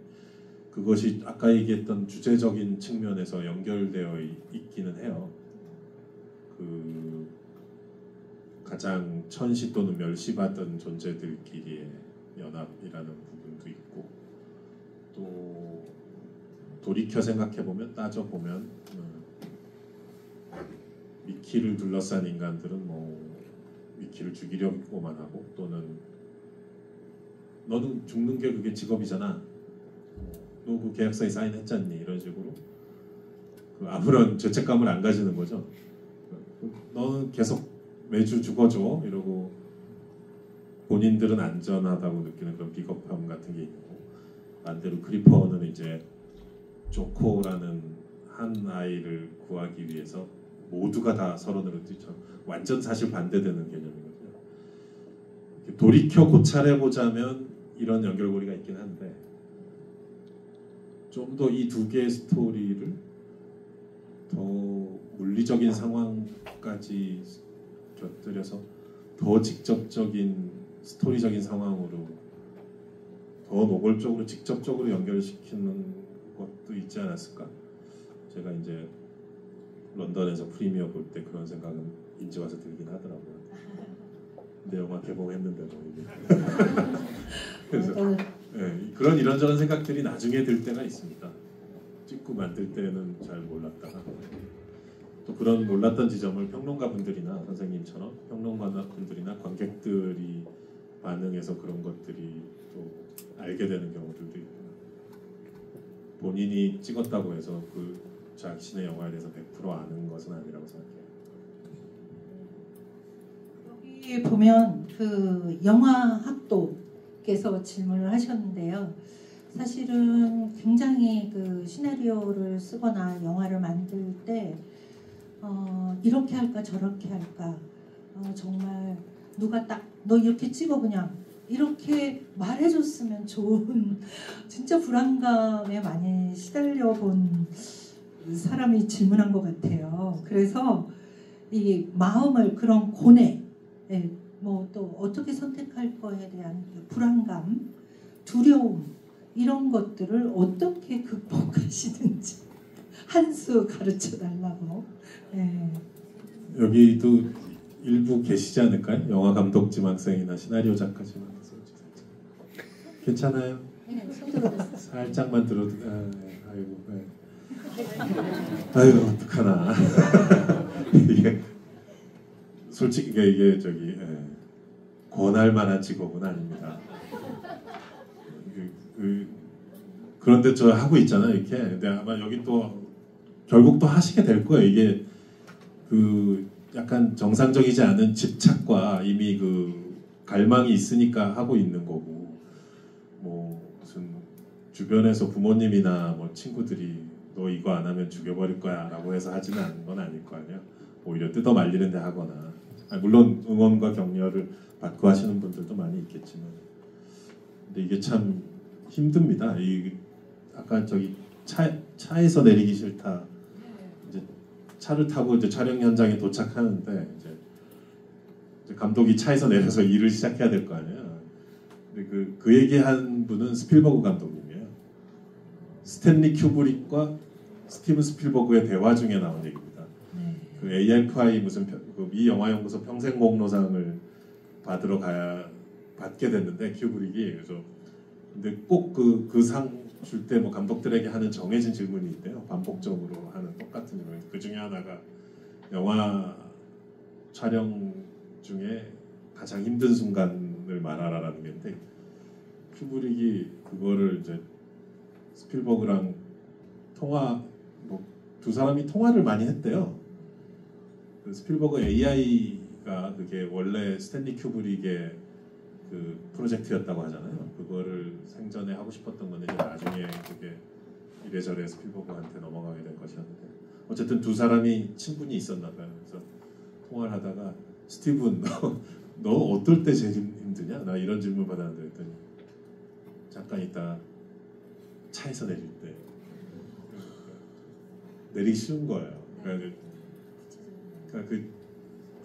그것이 아까 얘기했던 주제적인 측면에서 연결되어 있기는 해요. 가장 천시 또는 멸시받은 존재들끼리의 연합이라는 부분도 있고 또 돌이켜 생각해 보면 따져 보면 미키를 둘러싼 인간들은 뭐 미키를 죽이려고만 하고 또는 너는 죽는 게 그게 직업이잖아. 너 그 계약서에 사인했잖니 이런 식으로 그 아무런 죄책감을 안 가지는 거죠. 너는 계속 매주 죽어줘 이러고 본인들은 안전하다고 느끼는 그런 비겁함 같은 게 있고 반대로 크리퍼는 이제 조코라는 한 아이를 구하기 위해서 모두가 다 서로를 뛰쳐 완전 사실 반대되는 개념이거든요. 돌이켜 고찰해 보자면 이런 연결고리가 있긴 한데 좀 더 이 두 개의 스토리를 더 물리적인 상황까지 곁들여서 더 직접적인 스토리적인 상황으로 더 노골적으로 직접적으로 연결시키는 것도 있지 않았을까? 제가 이제 런던에서 프리미어 볼 때 그런 생각은 인제 와서 들긴 하더라고요. 근데 영화 개봉했는데도 이게 그래서 네, 그런 이런저런 생각들이 나중에 들 때가 있습니다. 찍고 만들 때는 잘 몰랐다가 또 그런 몰랐던 지점을 평론가 분들이나 선생님처럼 평론가 분들이나 관객들이 반응해서 그런 것들이 또 알게 되는 경우들도 있고 본인이 찍었다고 해서 그 자신의 영화에 대해서 100% 아는 것은 아니라고 생각해요. 여기 보면 그 영화 학도께서 질문을 하셨는데요. 사실은 굉장히 그 시나리오를 쓰거나 영화를 만들 때 이렇게 할까 저렇게 할까 정말 누가 딱 너 이렇게 찍어 그냥 이렇게 말해줬으면 좋은 진짜 불안감에 많이 시달려 본 사람이 질문한 것 같아요. 그래서 이 마음을 그런 고뇌 뭐 또 어떻게 선택할 거에 대한 불안감, 두려움 이런 것들을 어떻게 극복하시는지 한 수 가르쳐 달라고. 네. 여기도 일부 계시지 않을까요? 영화 감독 지망생이나 시나리오 작가 지망생 괜찮아요? 네, 손 들어봤어요. 살짝만 들어도 아이고 아이고 어떡하나 이게 솔직히 이게 저기 권할 만한 직업은 아닙니다. 그런데 저 하고 있잖아요 이렇게. 근데 아마 여기 또 결국 또 하시게 될 거예요. 이게 그 약간 정상적이지 않은 집착과 이미 그 갈망이 있으니까 하고 있는 거고 뭐 무슨 주변에서 부모님이나 뭐 친구들이 너 이거 안 하면 죽여버릴 거야 라고 해서 하지는 않은 건 아닐 거 아니에요. 오히려 뜯어 말리는 데 하거나 물론 응원과 격려를 받고 하시는 분들도 많이 있겠지만 근데 이게 참 힘듭니다. 아까 저기 차에서 내리기 싫다. 이제 차를 타고 이제 촬영 현장에 도착하는데 이제 감독이 차에서 내려서 일을 시작해야 될 거 아니에요. 근데 그 얘기한 분은 스필버그 감독님이에요. 스탠리 큐브릭과 스티븐 스필버그의 대화 중에 나온 얘기입니다. 그 AFI 무슨 그 미 영화연구소 평생공로상을 받게 됐는데 큐브릭이 그래서 근데 꼭 그 상 줄 때 뭐 감독들에게 하는 정해진 질문이 있대요. 반복적으로 하는 똑같은 질문. 그 중에 하나가 영화 촬영 중에 가장 힘든 순간을 말하라라는 게 있는데 큐브릭이 그거를 이제 스필버그랑 두 사람이 통화를 많이 했대요. 그 스필버그 AI가 그게 원래 스탠리 큐브릭의 그 프로젝트였다고 하잖아요. 그거를 생전에 하고 싶었던 건데 나중에 그게 이래저래 스필버그한테 넘어가게 된 것이었는데 어쨌든 두 사람이 친분이 있었나 봐요. 그래서 통화를 하다가 스티븐 너 어떨 때 제일 힘드냐? 나 이런 질문 받았는데 그랬더니 잠깐 있다 차에서 내릴 때 내리기 쉬운 거예요. 그러니까 그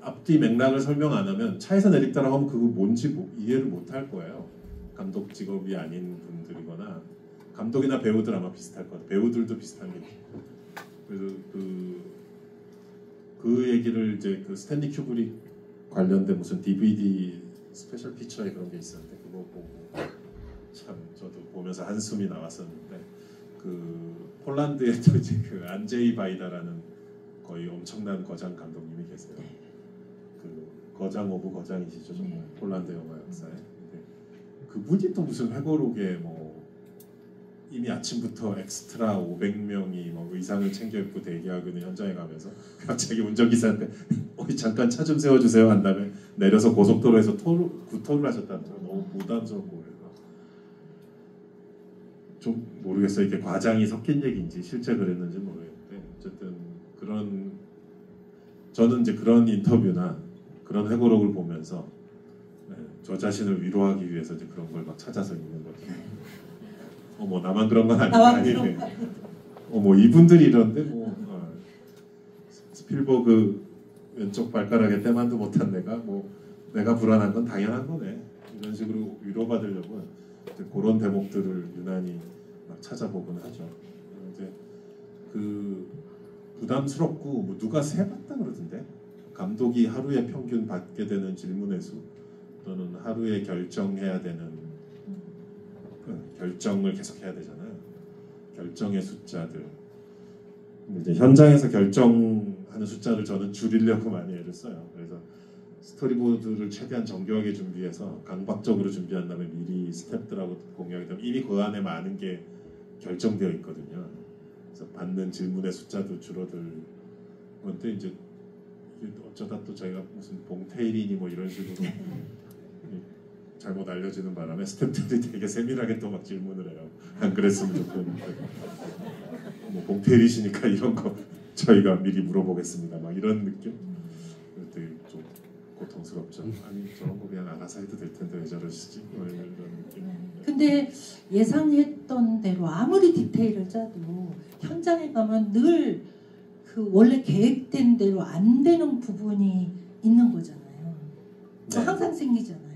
앞뒤 맥락을 설명 안 하면 차에서 내리다라고 하면 그거 뭔지 이해를 못 할 거예요. 감독 직업이 아닌 분들이거나 감독이나 배우들 아마 비슷할 것 같아요. 배우들도 비슷한 게 그래서 그 얘기를 이제 그 스탠리 큐브릭 관련된 무슨 DVD 스페셜 피처에 그런 게 있었는데 그거 보고 참 저도 보면서 한숨이 나왔었는데 그 폴란드에 또 이제 그 안제이 바이다라는 거의 엄청난 거장 감독님이 계세요. 그 거장 오브 거장이시죠 정말 폴란드 영화 역사에. 근데 그분이 또 무슨 회고록에 뭐 이미 아침부터 엑스트라 500명이 뭐 의상을 챙겨 입고 대기하고 있는 현장에 가면서 갑자기 운전기사한테 잠깐 차 좀 세워주세요 한 다음에 내려서 고속도로에서 구토를 하셨다는 거 너무 부담스럽고 그래서 좀 모르겠어요. 이게 과장이 섞인 얘기인지 실제 그랬는지 모르겠는데 어쨌든 그런 저는 이제 그런 인터뷰나 그런 회고록을 보면서 저 자신을 위로하기 위해서 이제 그런 걸 막 찾아서 읽는 거죠. 뭐 나만 그런 건 아니네. 뭐 이분들이 이런데 뭐 스필버그 왼쪽 발가락에 때만도 못한 내가 불안한 건 당연한 거네. 이런 식으로 위로받으려고 그런 대목들을 유난히 막 찾아보곤 하죠. 이제 그 부담스럽고 뭐 누가 세봤다 그러던데 감독이 하루에 평균 받게 되는 질문의 수 또는 하루에 결정해야 되는 결정을 계속 해야 되잖아요. 결정의 숫자들. 이제 현장에서 결정하는 숫자를 저는 줄이려고 많이 애를 써요. 그래서 스토리보드를 최대한 정교하게 준비해서 강박적으로 준비한 다음에 미리 스태프들하고 공유하게 되면 이미 그 안에 많은 게 결정되어 있거든요. 그래서 받는 질문의 숫자도 줄어들. 그런데 이제 어쩌다 또 저희가 무슨 봉테일이니 뭐 이런 식으로 잘못 알려지는 바람에 스태프들이 되게 세밀하게 또 막 질문을 해요. 안 그랬으면 좋겠는데 뭐 봉테일이시니까 이런 거 저희가 미리 물어보겠습니다. 막 이런 느낌? 되게 좀 고통스럽죠. 아니 저런 거 그냥 알아서 해도 될 텐데 왜 저러시지? 뭐 이런 느낌. 근데 예상했던 대로 아무리 디테일을 짜도 현장에 가면 늘 그 원래 계획된 대로 안 되는 부분이 있는 거잖아요. 네. 항상 생기잖아요.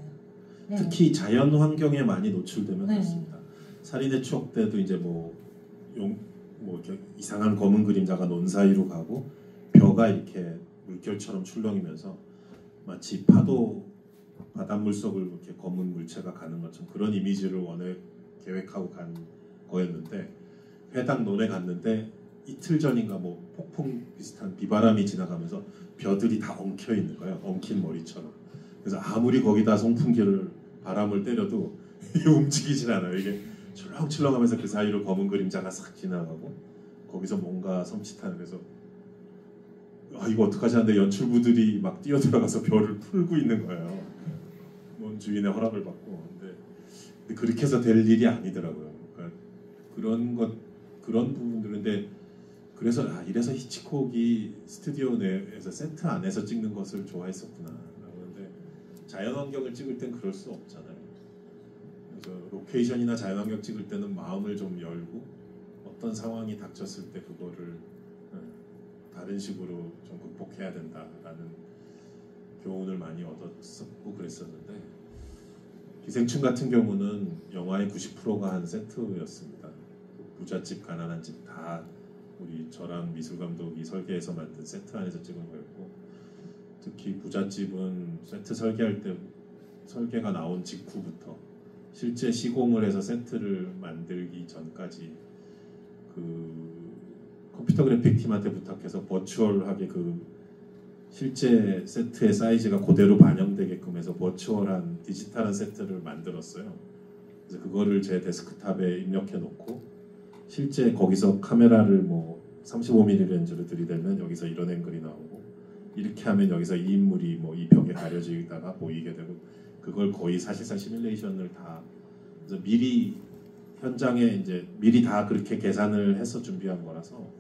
네. 특히 자연 환경에 많이 노출되면 네. 그렇습니다. 살인의 추억 때도 이제 뭐 이렇게 이상한 검은 그림자가 논 사이로 가고 벼가 이렇게 물결처럼 출렁이면서 마치 바닷물 속을 이렇게 검은 물체가 가는 것처럼 그런 이미지를 원래 계획하고 간 거였는데 해당 논에 갔는데 이틀 전인가 뭐 폭풍 비슷한 비바람이 지나가면서 벼들이 다 엉켜 있는 거예요. 엉킨 머리처럼. 그래서 아무리 거기다 바람을 때려도 이게 움직이질 않아요. 이게 출렁출렁하면서 그 사이로 검은 그림자가 싹 지나가고 거기서 뭔가 섬찟한 그래서 이거 어떡하지 하는데 연출부들이 막 뛰어들어가서 벼를 풀고 있는 거예요. 뭔 주인의 허락을 받고. 근데 그렇게 해서 될 일이 아니더라고요. 그러니까 그런 부분들인데 그래서 이래서 히치콕이 스튜디오 내에서 세트 안에서 찍는 것을 좋아했었구나. 그런데 자연환경을 찍을 땐 그럴 수 없잖아요. 그래서 로케이션이나 자연환경 찍을 때는 마음을 좀 열고 어떤 상황이 닥쳤을 때 그거를 다른 식으로 좀 극복해야 된다라는 교훈을 많이 얻었었고 그랬었는데 기생충 같은 경우는 영화의 90%가 한 세트였습니다. 부잣집, 가난한 집 다 우리 저랑 미술 감독이 설계해서 만든 세트 안에서 찍은 거였고 특히 부잣집은 세트 설계할 때 설계가 나온 직후부터 실제 시공을 해서 세트를 만들기 전까지 그 컴퓨터 그래픽 팀한테 부탁해서 버추얼하게 그 실제 세트의 사이즈가 그대로 반영되게끔 해서 버추얼한 디지털한 세트를 만들었어요. 그래서 그거를 제 데스크탑에 입력해 놓고 실제 거기서 카메라를 뭐 35mm 렌즈로 들이대면 여기서 이런 앵글이 나오고 이렇게 하면 여기서 이 인물이 뭐 이 벽에 가려지다가 보이게 되고 그걸 거의 사실상 시뮬레이션을 다 그래서 미리 현장에 이제 미리 다 그렇게 계산을 해서 준비한 거라서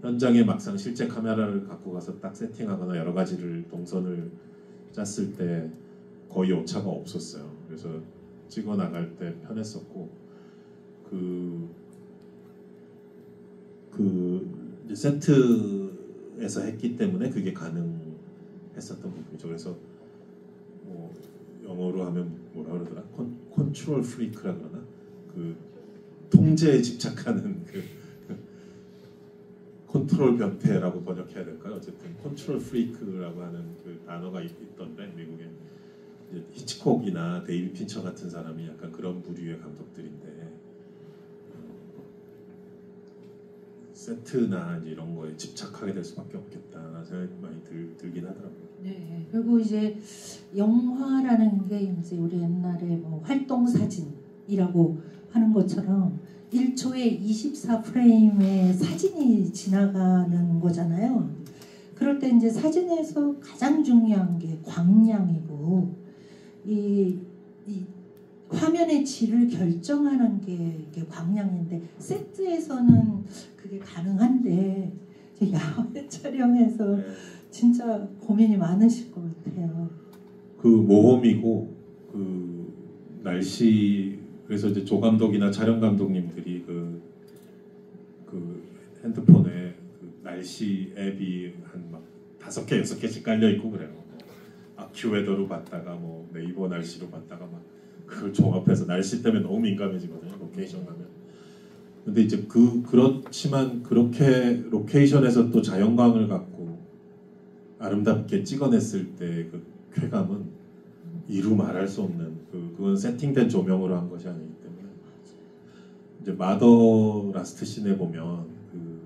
현장에 막상 실제 카메라를 갖고 가서 딱 세팅하거나 여러 가지를 동선을 짰을 때 거의 오차가 없었어요. 그래서 찍어 나갈 때 편했었고 세트에서 했기 때문에 그게 가능했었던 부분이죠. 그래서 뭐 영어로 하면 뭐라 그러더라? 컨트롤 프리크라 그러나? 그 통제에 집착하는 그 컨트롤 변태라고 번역해야 될까요? 어쨌든 컨트롤 프리크라고 하는 그 단어가 있던데 미국에 이제 히치콕이나 데이비 핀처 같은 사람이 약간 그런 부류의 감독들인데 세트나 이제 이런 거에 집착하게 될 수밖에 없겠다라는 생각이 많이 들긴 하더라고요. 네. 그리고 이제 영화라는 게 이제 우리 옛날에 뭐 활동 사진이라고 하는 것처럼 1초에 24프레임의 사진이 지나가는 거잖아요. 그럴 때 이제 사진에서 가장 중요한 게 광량이고 이 화면의 질을 결정하는 게 이게 광량인데 세트에서는 그게 가능한데 이제 야외 촬영에서 진짜 고민이 많으실 것 같아요. 그 모험이고 그 날씨 그래서 이제 조 감독이나 촬영 감독님들이 그 핸드폰에 그 날씨 앱이 한 막 5개, 6개씩 깔려 있고 그래요. 아큐웨더로 봤다가 뭐 네이버 날씨로 봤다가 막 그걸 종합해서 날씨 때문에 너무 민감해지거든요. 로케이션 가면. 근데 이제 그렇지만 그렇게 로케이션에서 또 자연광을 갖고 아름답게 찍어냈을 때 그 쾌감은 이루 말할 수 없는 그건 세팅된 조명으로 한 것이 아니기 때문에 이제 마더 라스트 씬에 보면 그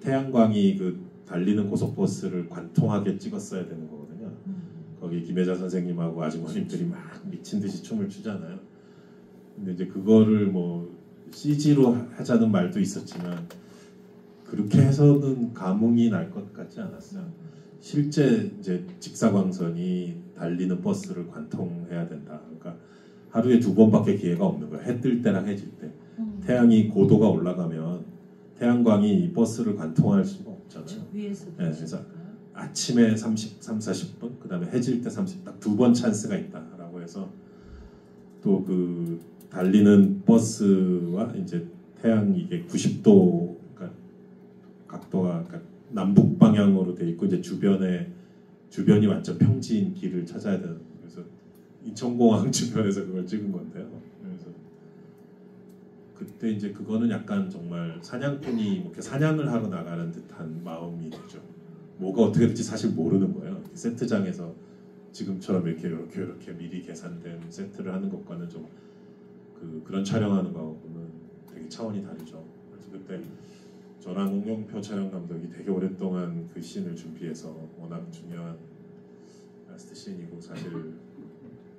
태양광이 그 달리는 고속버스를 관통하게 찍었어야 되는 거거든요. 거기 김혜자 선생님하고 아주머님들이 막 미친 듯이 춤을 추잖아요. 근데 이제 그거를 뭐 CG로 하자는 말도 있었지만 그렇게 해서는 감흥이 날 것 같지 않았어요. 실제 이제 직사광선이 달리는 버스를 관통해야 된다. 그러니까 하루에 2번밖에 기회가 없는 거예요. 해 뜰 때랑 해질 때. 태양이 고도가 올라가면 태양광이 이 버스를 관통할 수가 없잖아요. 위에서. 네, 그래서 아침에 40분, 그 다음에 해질 때 30, 딱 2번 찬스가 있다라고 해서 또 그 달리는 버스와 이제 태양 이게 90도 그러니까 각도가 그러니까 남북 방향으로 돼 있고 이제 주변이 완전 평지인 길을 찾아야 되는 그래서 인천공항 주변에서 그걸 찍은 건데요. 그래서 그때 이제 그거는 약간 정말 사냥꾼이 이렇게 사냥을 하러 나가는 듯한 마음이 들죠. 뭐가 어떻게 될지 사실 모르는 거예요. 세트장에서 지금처럼 이렇게 미리 계산된 세트를 하는 것과는 좀 그런 촬영하는 거하고는 되게 차원이 다르죠. 그래서 그때 저랑 홍영표 촬영 감독이 되게 오랫동안 그 씬을 준비해서 워낙 중요한 라스트 씬이고 사실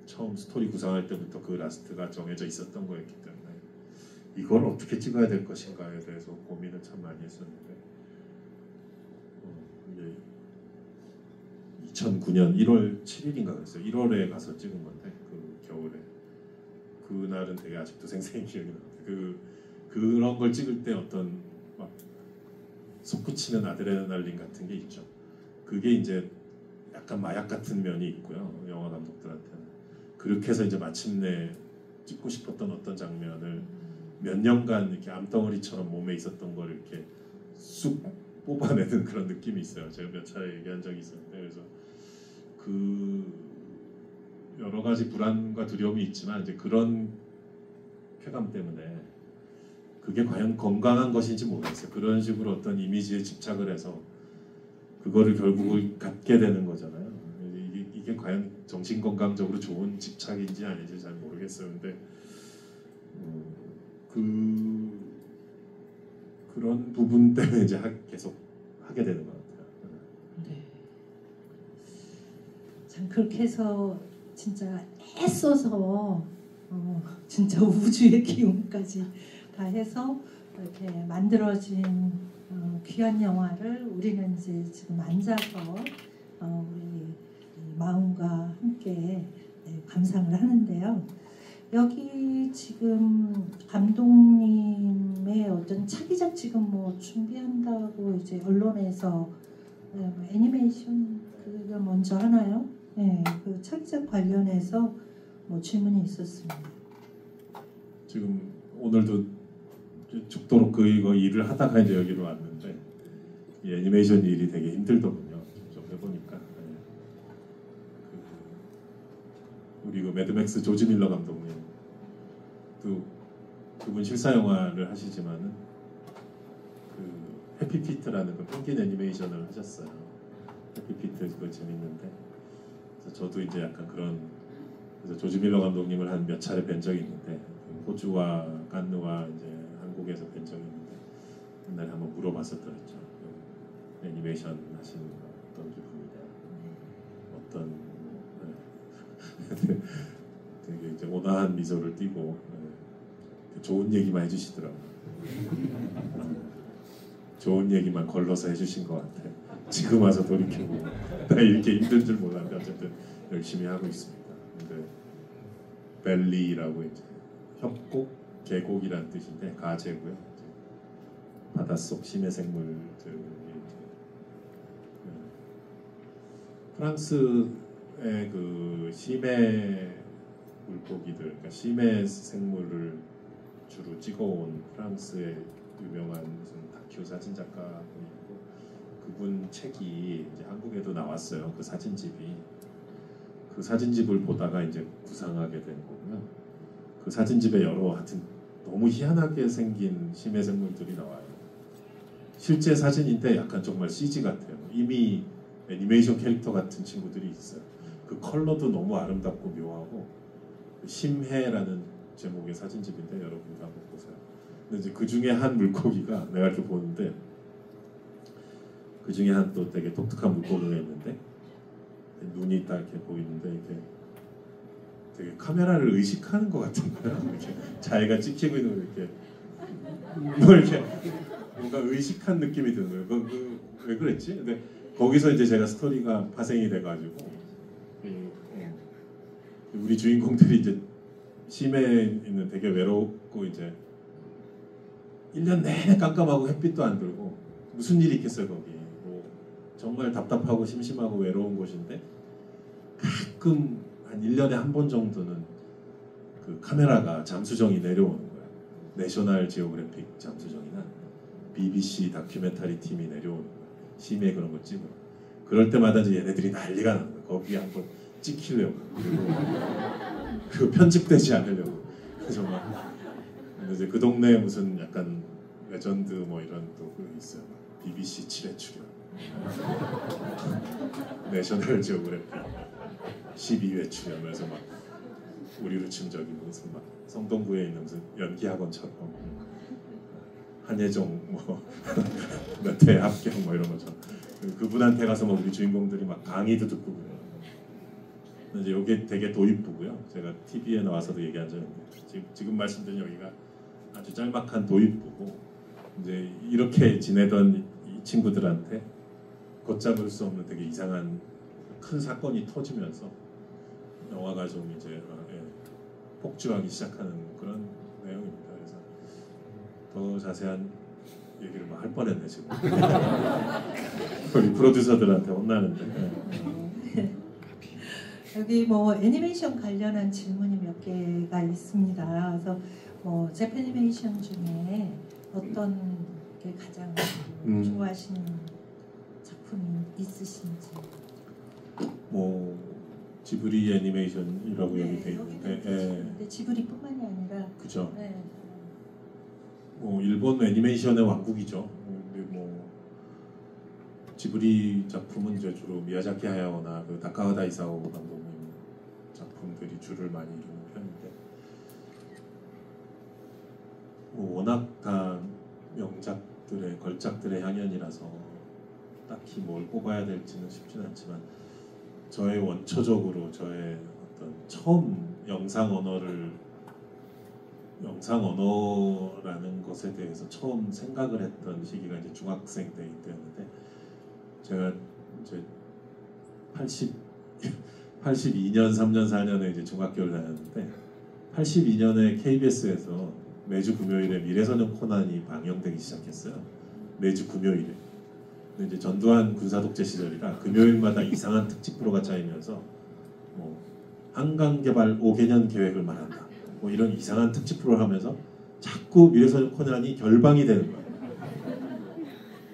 처음 스토리 구상할 때부터 그 라스트가 정해져 있었던 거였기 때문에 이걸 어떻게 찍어야 될 것인가에 대해서 고민을 참 많이 했었는데 이게 2009년 1월 7일인가 그랬어요. 1월에 가서 찍은 건데 그 겨울에 그날은 되게 아직도 생생히 기억이 나요. 그런 걸 찍을 때 어떤 막 솟구치는 아드레날린 같은 게 있죠. 그게 이제 약간 마약 같은 면이 있고요. 영화 감독들한테는 그렇게 해서 이제 마침내 찍고 싶었던 어떤 장면을 몇 년간 이렇게 암덩어리처럼 몸에 있었던 걸 이렇게 쑥 뽑아내는 그런 느낌이 있어요. 제가 몇 차례 얘기한 적이 있었는데 그래서 여러 가지 불안과 두려움이 있지만 이제 그런 쾌감 때문에 그게 과연 건강한 것인지 모르겠어요. 그런 식으로 어떤 이미지에 집착을 해서 그거를 결국은 갖게 되는 거잖아요. 이게 과연 정신건강적으로 좋은 집착인지 아닌지 잘 모르겠어요. 근데 그런 부분 때문에 이제 계속 하게 되는 것 같아요. 네. 참 그렇게 해서 진짜 애써서 진짜 우주의 기운까지 다 해서 이렇게 만들어진 귀한 영화를 우리는 이제 지금 앉아서 우리 마음과 함께 감상을 하는데요. 여기 지금 감독님의 어떤 차기작 지금 뭐 준비한다고 이제 언론에서 애니메이션 그거 먼저 하나요? 네, 그 차기작 관련해서 뭐 질문이 있었습니다. 지금 오늘도 죽도록 이거 일을 하다가 이제 여기로 왔는데 이 애니메이션 일이 되게 힘들더군요. 좀 해보니까 우리 그 매드맥스 조지 밀러 감독님 또 그분 실사 영화를 하시지만은 그 해피피트라는 그 펭귄 애니메이션을 하셨어요. 해피피트 그거 재밌는데 그래서 저도 이제 약간 그런, 그래서 조지 밀러 감독님을 한 몇 차례 뵌 적이 있는데, 호주와 깐느와 이제 한국에서 뵌 적이 있는데 옛날에 한번 물어봤었던 있죠. 애니메이션 하시는 어떤 기분이냐, 어떤 되게 이제 온화한 미소를 띠고 좋은 얘기만 해주시더라고요. 좋은 얘기만 걸러서 해주신 것 같아요. 지금 와서 돌이켜보면 나 이렇게 힘든 줄 몰랐는데 어쨌든 열심히 하고 있습니다. 근데 벨리라고 이제 협곡, 계곡이란 뜻인데 가재고요. 바닷속 심해 생물들이 프랑스의 그 심해 물고기들, 그러니까 심해 생물을 주로 찍어온 프랑스의 유명한 무슨 다큐 사진 작가분이 있고, 그분 책이 이제 한국에도 나왔어요. 그 사진집이. 그 사진집을 보다가 이제 구상하게 된 거고요. 그 사진집에 여러 하여튼 너무 희한하게 생긴 심해 생물들이 나와요. 실제 사진인데 약간 정말 CG 같아요. 이미 애니메이션 캐릭터 같은 친구들이 있어요. 그 컬러도 너무 아름답고 묘하고, 심해라는 제목의 사진집인데 여러분도 한번 보세요. 근데 이제 그 중에 한 물고기가 내가 이렇게 보는데, 그 중에 한 또 되게 독특한 물고기가 있는데 눈이 딱 이렇게 보이는데 이게 되게 카메라를 의식하는 것 같은 거야. 이렇게 자기가 찍히고 있는 걸 이렇게 뭐 이렇게 뭔가 의식한 느낌이 드는 거예요. 왜 그랬지? 근데 거기서 이제 제가 스토리가 파생이 돼가지고 우리 주인공들이 이제 심해에 있는 되게 외롭고 이제 1년 내내 깜깜하고 햇빛도 안 들고 무슨 일이 있겠어요 거기. 뭐 정말 답답하고 심심하고 외로운 곳인데 가끔 한 1년에 한 번 정도는 그 카메라가 잠수정이 내려오는 거예요. 내셔널 지오그래픽 잠수정이나 BBC 다큐멘터리 팀이 내려오는 거예요. 심해 그런 거 찍으러. 그럴 때마다 이제 얘네들이 난리가 나는 거예요. 거기 한번 찍히려고. 그리고 편집되지 않으려고. 그래서 막 이제 그 동네에 무슨 약간 레전드 뭐 이런 또 있어요. BBC 7회 출연. 내셔널 지오그래픽 12회 출연. 그래서 막 우리로 치면 저기 무슨 막 성동구에 있는 무슨 연기학원처럼 한예종 뭐 몇 회 합격 뭐 이런 것처럼 그분한테 가서 막 우리 주인공들이 막 강의도 듣고 그래요. 이제 이게 되게 도입부고요. 제가 TV에 나와서도 얘기한 적이 있는데 지금 말씀드린 여기가 아주 짤막한 도입부고, 이제 이렇게 지내던 이 친구들한테 걷잡을 수 없는 되게 이상한 큰 사건이 터지면서 영화가 좀 이제 폭주하기 시작하는 그런 내용입니다. 그래서 더 자세한 얘기를 막 할 뻔했네 지금. 우리 프로듀서들한테 혼나는데. 여기 뭐 애니메이션 관련한 질문이 몇 개가 있습니다. 그래서 뭐 재패니메이션 중에 어떤 게 가장 좋아하시는 작품이 있으신지. 뭐 지브리 애니메이션이라고 네, 여기 돼 있는데, 근데 지브리뿐만이 아니라 그죠. 네. 뭐 일본 애니메이션의 왕국이죠. 뭐 지브리 작품은 이제 주로 미야자키 하야오나 그 다카하다 이사오 감독님 작품들이 줄을 많이 이루는 편인데, 뭐 워낙 다 명작들의 걸작들의 향연이라서 딱히 뭘 꼽아야 될지는 쉽지는 않지만, 저의 원초적으로 저의 어떤 처음 영상 언어라는 것에 대해서 처음 생각을 했던 시기가 이제 중학생 때였는데, 제가 이제 82년, 3년, 4년에 이제 중학교를 다녔는데 82년에 KBS에서 매주 금요일에 미래소년 코난이 방영되기 시작했어요. 매주 금요일에. 근데 이제 전두환 군사독재 시절이라 금요일마다 이상한 특집 프로가 짜이면서 뭐 한강개발 5개년 계획을 말한다. 뭐 이런 이상한 특집 프로를 하면서 자꾸 미래소년 코난이 결방이 되는 거예요.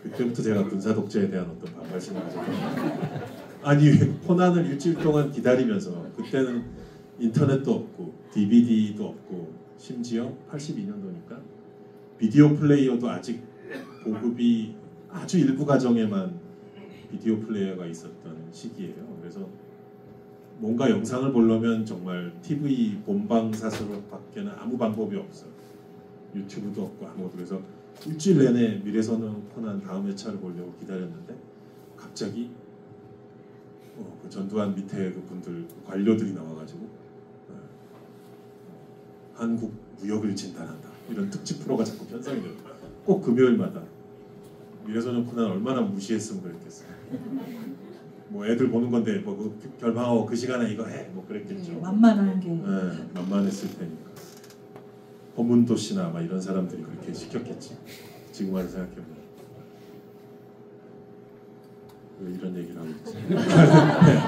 그때부터 제가 군사독재에 대한 어떤 반발심을 가졌거든요. 아니 왜 코난을 일주일 동안 기다리면서, 그때는 인터넷도 없고 DVD도 없고 심지어 82년도니까 비디오 플레이어도 아직 보급이 아주 일부 가정에만 비디오 플레이어가 있었던 시기예요. 그래서 뭔가 영상을 보려면 정말 TV 본방사수로밖에는 아무 방법이 없어요. 유튜브도 없고 아무것도. 그래서 일주일 내내 미래소년 코난 다음 회차를 보려고 기다렸는데 갑자기 그 전두환 밑에 그 분들 관료들이 나와가지고 한국 무역을 진단한다 이런 특집 프로가 자꾸 편성이 돼요. 꼭 금요일마다. 미래소년 코난 얼마나 무시했으면 그랬겠어요. 뭐 애들 보는 건데 뭐 그 결방하고 그 시간에 이거 해 뭐 그랬겠죠. 네, 만만한 게. 네, 만만했을 테니까. 허문도 씨나 막 이런 사람들이 그렇게 시켰겠지. 지금 와서 생각해보면. 왜 이런 얘기를 하고 있지?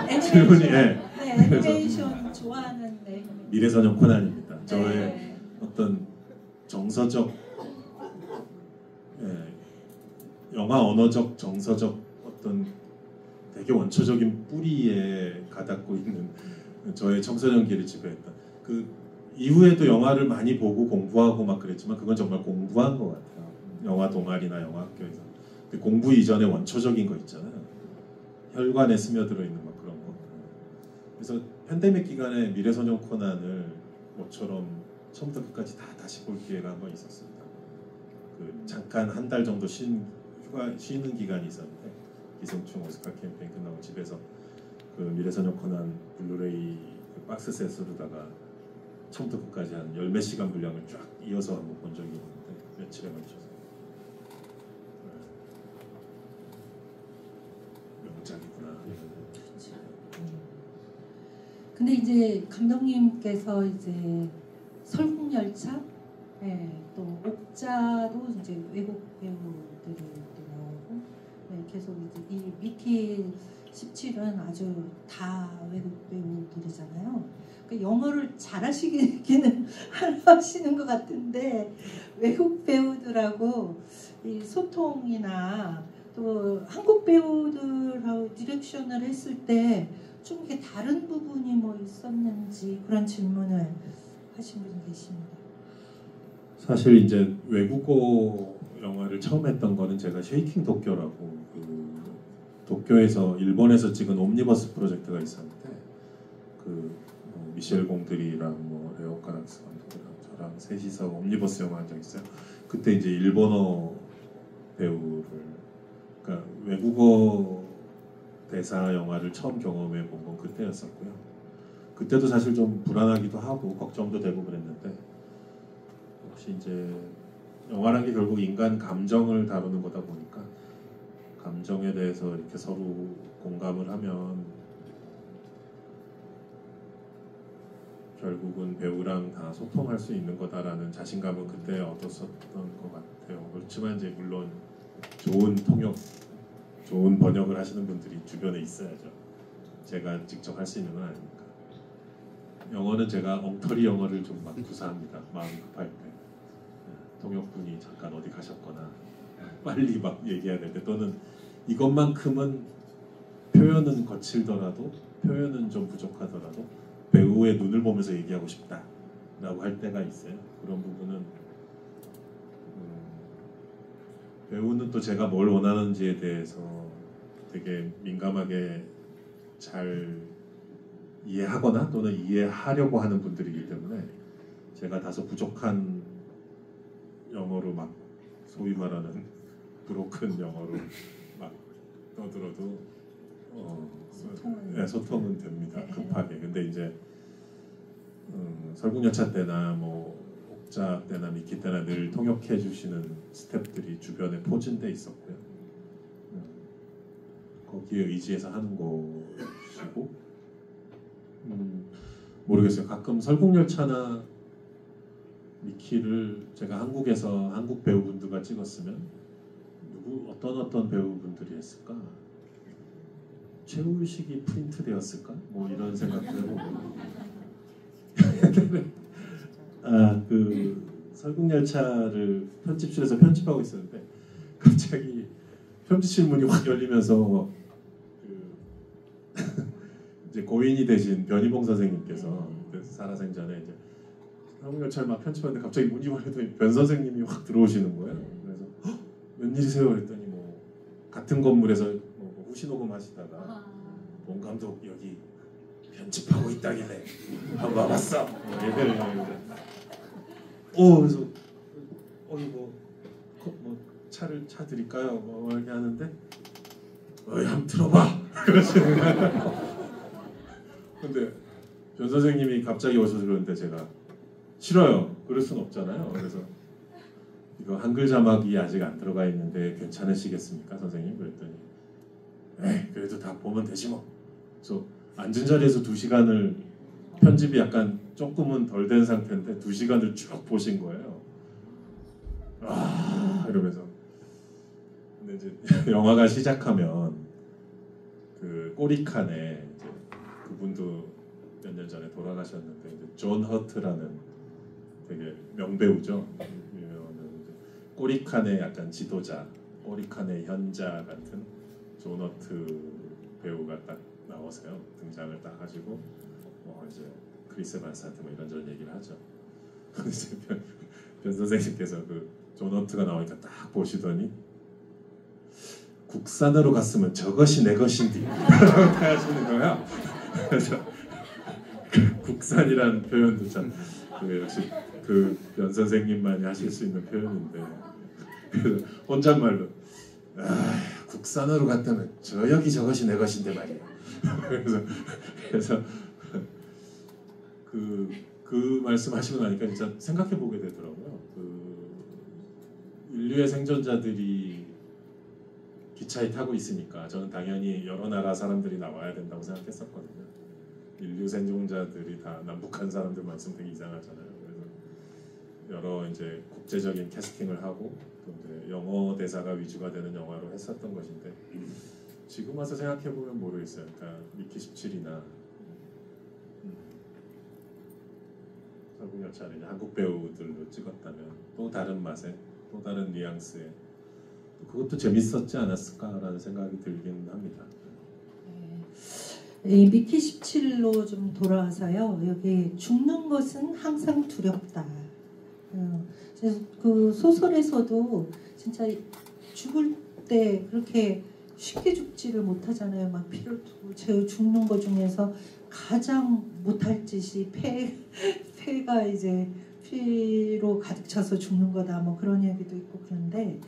네, 질문이 네, 애니메이션 좋아하는 네. 미래소년 코난입니다. 저의 네. 어떤 정서적, 영화 언어적, 정서적 어떤 되게 원초적인 뿌리에 가닿고 있는 저의 청소년기를 지배했던 그 이후에도 영화를 많이 보고 공부하고 막 그랬지만 그건 정말 공부한 것 같아요. 영화 동아리나 영화 학교에서 공부 이전에 원초적인 거 있잖아요. 혈관에 스며들어 있는 막 그런 거. 그래서 팬데믹 기간에 미래소년 코난을 모처럼 처음부터 끝까지 다 다시 볼 기회가 한번 있었습니다. 그 잠깐 한 달 정도 쉬는 기간이 있었는데 기생충 오스카 캠페인 끝나고 집에서 그 미래소년 코난 블루레이 그 박스 셋으로다가 처음부터 끝까지 한 열 몇 시간 분량을 쫙 이어서 한번 본 적이 있는데 며칠에 걸쳐서 명작이구나. 그렇죠. 근데 이제 감독님께서 이제 설국열차, 또 옥자도 이제 외국 배우들이 또 나오고, 계속 이제 이 미키 17은 아주 다 외국 배우들이잖아요. 그러니까 영어를 잘하시기는 하시는 것 같은데 외국 배우들하고 이 소통이나 또 한국 배우들하고 디렉션을 했을 때 좀 이렇게 다른 부분이 뭐 있었는지 그런 질문을 하신 분이 계십니다. 사실 이제 외국어 영화를 처음 했던 거는 제가 쉐이킹 도쿄라고 그 도쿄에서 일본에서 찍은 옴니버스 프로젝트가 있었는데 그 미셸 공드리랑 뭐 레오 카락스 감독이랑 저랑 셋이서 옴니버스 영화 한 적 있어요. 그때 이제 일본어 배우를 그러니까 외국어 대사 영화를 처음 경험해 본 건 그때였었고요. 그때도 사실 좀 불안하기도 하고 걱정도 되고 그랬는데 역시 이제 영화란 게 결국 인간 감정을 다루는 거다 보니까 감정에 대해서 이렇게 서로 공감을 하면 결국은 배우랑 다 소통할 수 있는 거다라는 자신감은 그때 얻었었던 것 같아요. 그렇지만 이제 물론 좋은 통역, 좋은 번역을 하시는 분들이 주변에 있어야죠. 제가 직접 할 수 있는 건 아니니까. 영어는 제가 엉터리 영어를 좀 막 구사합니다. 마음이 급할 때. 통역분이 잠깐 어디 가셨거나 빨리 막 얘기해야 될 때 또는 이것만큼은 표현은 거칠더라도 표현은 좀 부족하더라도 배우의 눈을 보면서 얘기하고 싶다 라고 할 때가 있어요. 그런 부분은 배우는 또 제가 뭘 원하는지에 대해서 되게 민감하게 잘 이해하거나 또는 이해하려고 하는 분들이기 때문에 제가 다소 부족한 영어로 막 소위 말하는 브로큰 영어로 막 떠들어도 소통은 됩니다. 급하게. 근데 이제 설국열차 때나 뭐 옥자 때나 미키 때나 늘 통역해 주시는 스태프들이 주변에 포진돼 있었고요. 거기에 의지해서 하는 것이고 모르겠어요. 가끔 설국열차나 미키를 제가 한국에서 한국 배우분들과 찍었으면 어떤 배우분들이 했을까? 최우식이 프린트되었을까? 뭐 이런 생각도 해보고 그 설국열차를 편집실에서 편집하고 있었는데 갑자기 편집실 문이 확 열리면서 이제 고인이 되신 변희봉 선생님께서 살아생전에 이제 설국열차를 막 편집하는데 갑자기 문이 열리더니 변 선생님이 확 들어오시는 거예요. 그래서 웬일이세요? 그랬더니 뭐 같은 건물에서 뭐 후시 녹음 하시다가 봉 감독 여기 편집하고 있다길래 한번 와봤어. 그래서 차 드릴까요? 뭐 이렇게 하는데 한번 들어봐. 그러시는 거예요. 근데 변 선생님이 갑자기 오셔서 그러는데 제가 싫어요. 그럴 순 없잖아요. 그래서 이거 한글 자막이 아직 안 들어가 있는데 괜찮으시겠습니까, 선생님? 그랬더니 그래도 다 보면 되지 뭐. 그래서 앉은 자리에서 2시간을 편집이 약간 조금은 덜 된 상태인데 2시간을 쭉 보신 거예요. 이러면서. 근데 이제 영화가 시작하면 그 꼬리칸에 이제 그분도 몇 년 전에 돌아가셨는데 이제 존 허트라는 되게 명배우죠. 꼬리칸의 약간 지도자, 꼬리칸의 현자 같은 존 허트 배우가 딱 나와서요. 등장을 딱 하시고 이제 크리스 에반스한테 뭐 이런저런 얘기를 하죠. 이제 변 선생님께서 그 존 허트가 나오니까 딱 보시더니 국산으로 갔으면 저것이 내 것인디 하시는 거야. 그래서 국산이란 표현도 참 역시 그 변 선생님만이 하실 수 있는 표현인데 그래서 혼잣말로 국산으로 갔다면 저 여기 저것이 내 것인데 말이야. 그래서 그 말씀하시고 나니까 진짜 생각해 보게 되더라고요. 인류의 생존자들이 기차에 타고 있으니까 저는 당연히 여러 나라 사람들이 나와야 된다고 생각했었거든요. 인류 생존자들이 다 남북한 사람들만 있으면 되게 이상하잖아요. 그래서 여러 이제 국제적인 캐스팅을 하고 또 이제 영어 대사가 위주가 되는 영화로 했었던 것인데 지금 와서 생각해 보면 모르겠어요. 그러니까 미키 17이나 설국열차를 한국 배우들로 찍었다면 또 다른 맛에 또 다른 뉘앙스에 그것도 재밌었지 않았을까라는 생각이 들긴 합니다. 이 미키 17로 좀 돌아와서요. 여기 죽는 것은 항상 두렵다. 그 소설에서도 진짜 죽을 때 그렇게 쉽게 죽지를 못하잖아요. 막 피를 죽는 것 중에서 가장 못할 짓이 폐가 이제 피로 가득 차서 죽는 거다. 뭐 그런 얘기도 있고 그런데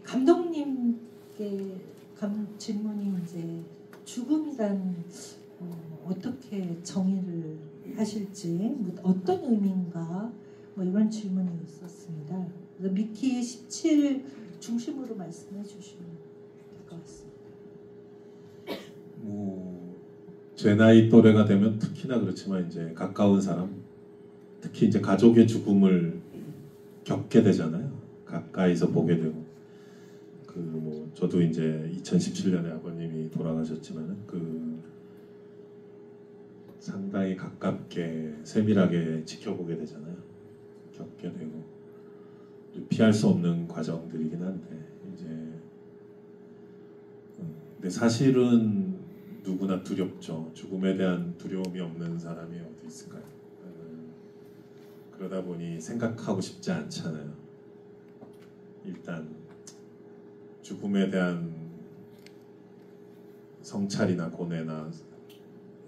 감독님께 질문이 이제 죽음이란 어떻게 정의를 하실지 어떤 의미인가 뭐 이런 질문이 있었습니다. 그래서 미키 17 중심으로 말씀해 주시면 될 것 같습니다. 제 나이 또래가 되면 특히나 그렇지만 이제 가까운 사람, 특히 이제 가족의 죽음을 겪게 되잖아요. 가까이서 보게 되고. 저도 이제 2017년에 아버님이 돌아가셨지만은 상당히 가깝게 세밀하게 지켜보게 되잖아요. 겪게 되고 피할 수 없는 과정들이긴 한데 이제 근데 사실은 누구나 두렵죠. 죽음에 대한 두려움이 없는 사람이 어디 있을까요? 그러다 보니 생각하고 싶지 않잖아요. 일단 죽음에 대한 성찰이나 고뇌나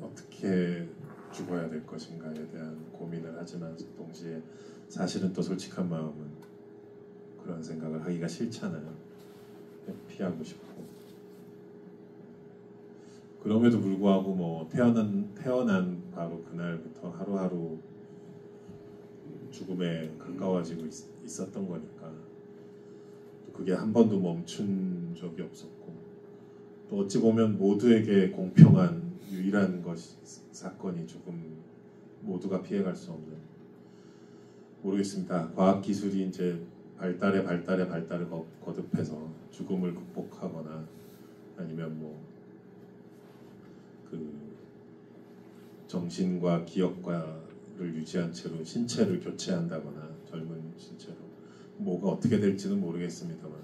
어떻게 죽어야 될 것인가에 대한 고민을 하지만 동시에 사실은 또 솔직한 마음은 그런 생각을 하기가 싫잖아요. 피하고 싶고 그럼에도 불구하고 뭐 태어난 바로 그날부터 하루하루 죽음에 가까워지고 있었던 거니까 그게 한 번도 멈춘 적이 없었고 또 어찌 보면 모두에게 공평한 유일한 사건이 죽음 모두가 피해갈 수 없는 모르겠습니다. 과학기술이 이제 발달에 거듭해서 죽음을 극복하거나 아니면 정신과 기억과를 유지한 채로 신체를 교체한다거나 젊은 신체로 뭐가 어떻게 될지는 모르겠습니다만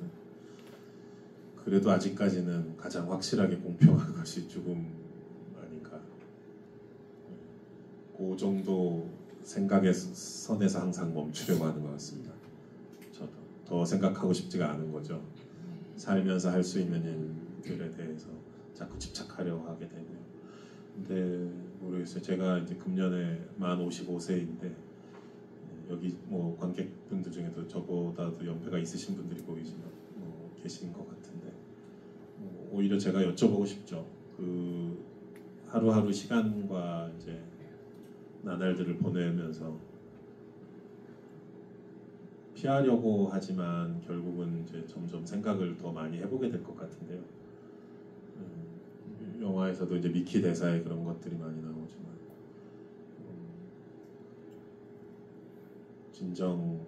그래도 아직까지는 가장 확실하게 공평한 것이 죽음 아닌가. 그 정도 생각의 선에서 항상 멈추려고 하는 것 같습니다. 저도 더 생각하고 싶지가 않은 거죠. 살면서 할 수 있는 일들에 대해서 자꾸 집착하려고 하게 되고요. 근데 모르겠어요. 제가 이제 금년에 만 55세인데 여기 뭐 관객분들 중에도 저보다도 연배가 있으신 분들이 계신 것 같은데 오히려 제가 여쭤보고 싶죠. 그 하루하루 시간과 이제 나날들을 보내면서 피하려고 하지만 결국은 이제 점점 생각을 더 많이 해보게 될 것 같은데요. 영화에서도 이제 미키 대사에 그런 것들이 많이 나오지만 진정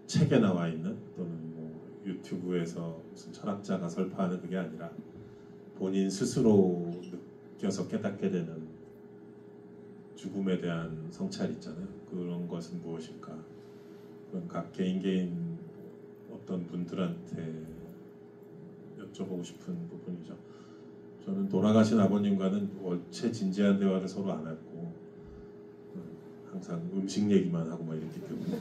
책에 나와 있는 또는 뭐 유튜브에서 무슨 철학자가 설파하는 그게 아니라 본인 스스로 느껴서 깨닫게 되는 죽음에 대한 성찰 있잖아요. 그런 것은 무엇일까? 그건 각 개인 어떤 분들한테 여쭤보고 싶은 부분이죠. 저는 돌아가신 아버님과는 원체 진지한 대화를 서로 안 했고 항상 음식 얘기만 하고 막 이랬기 때문에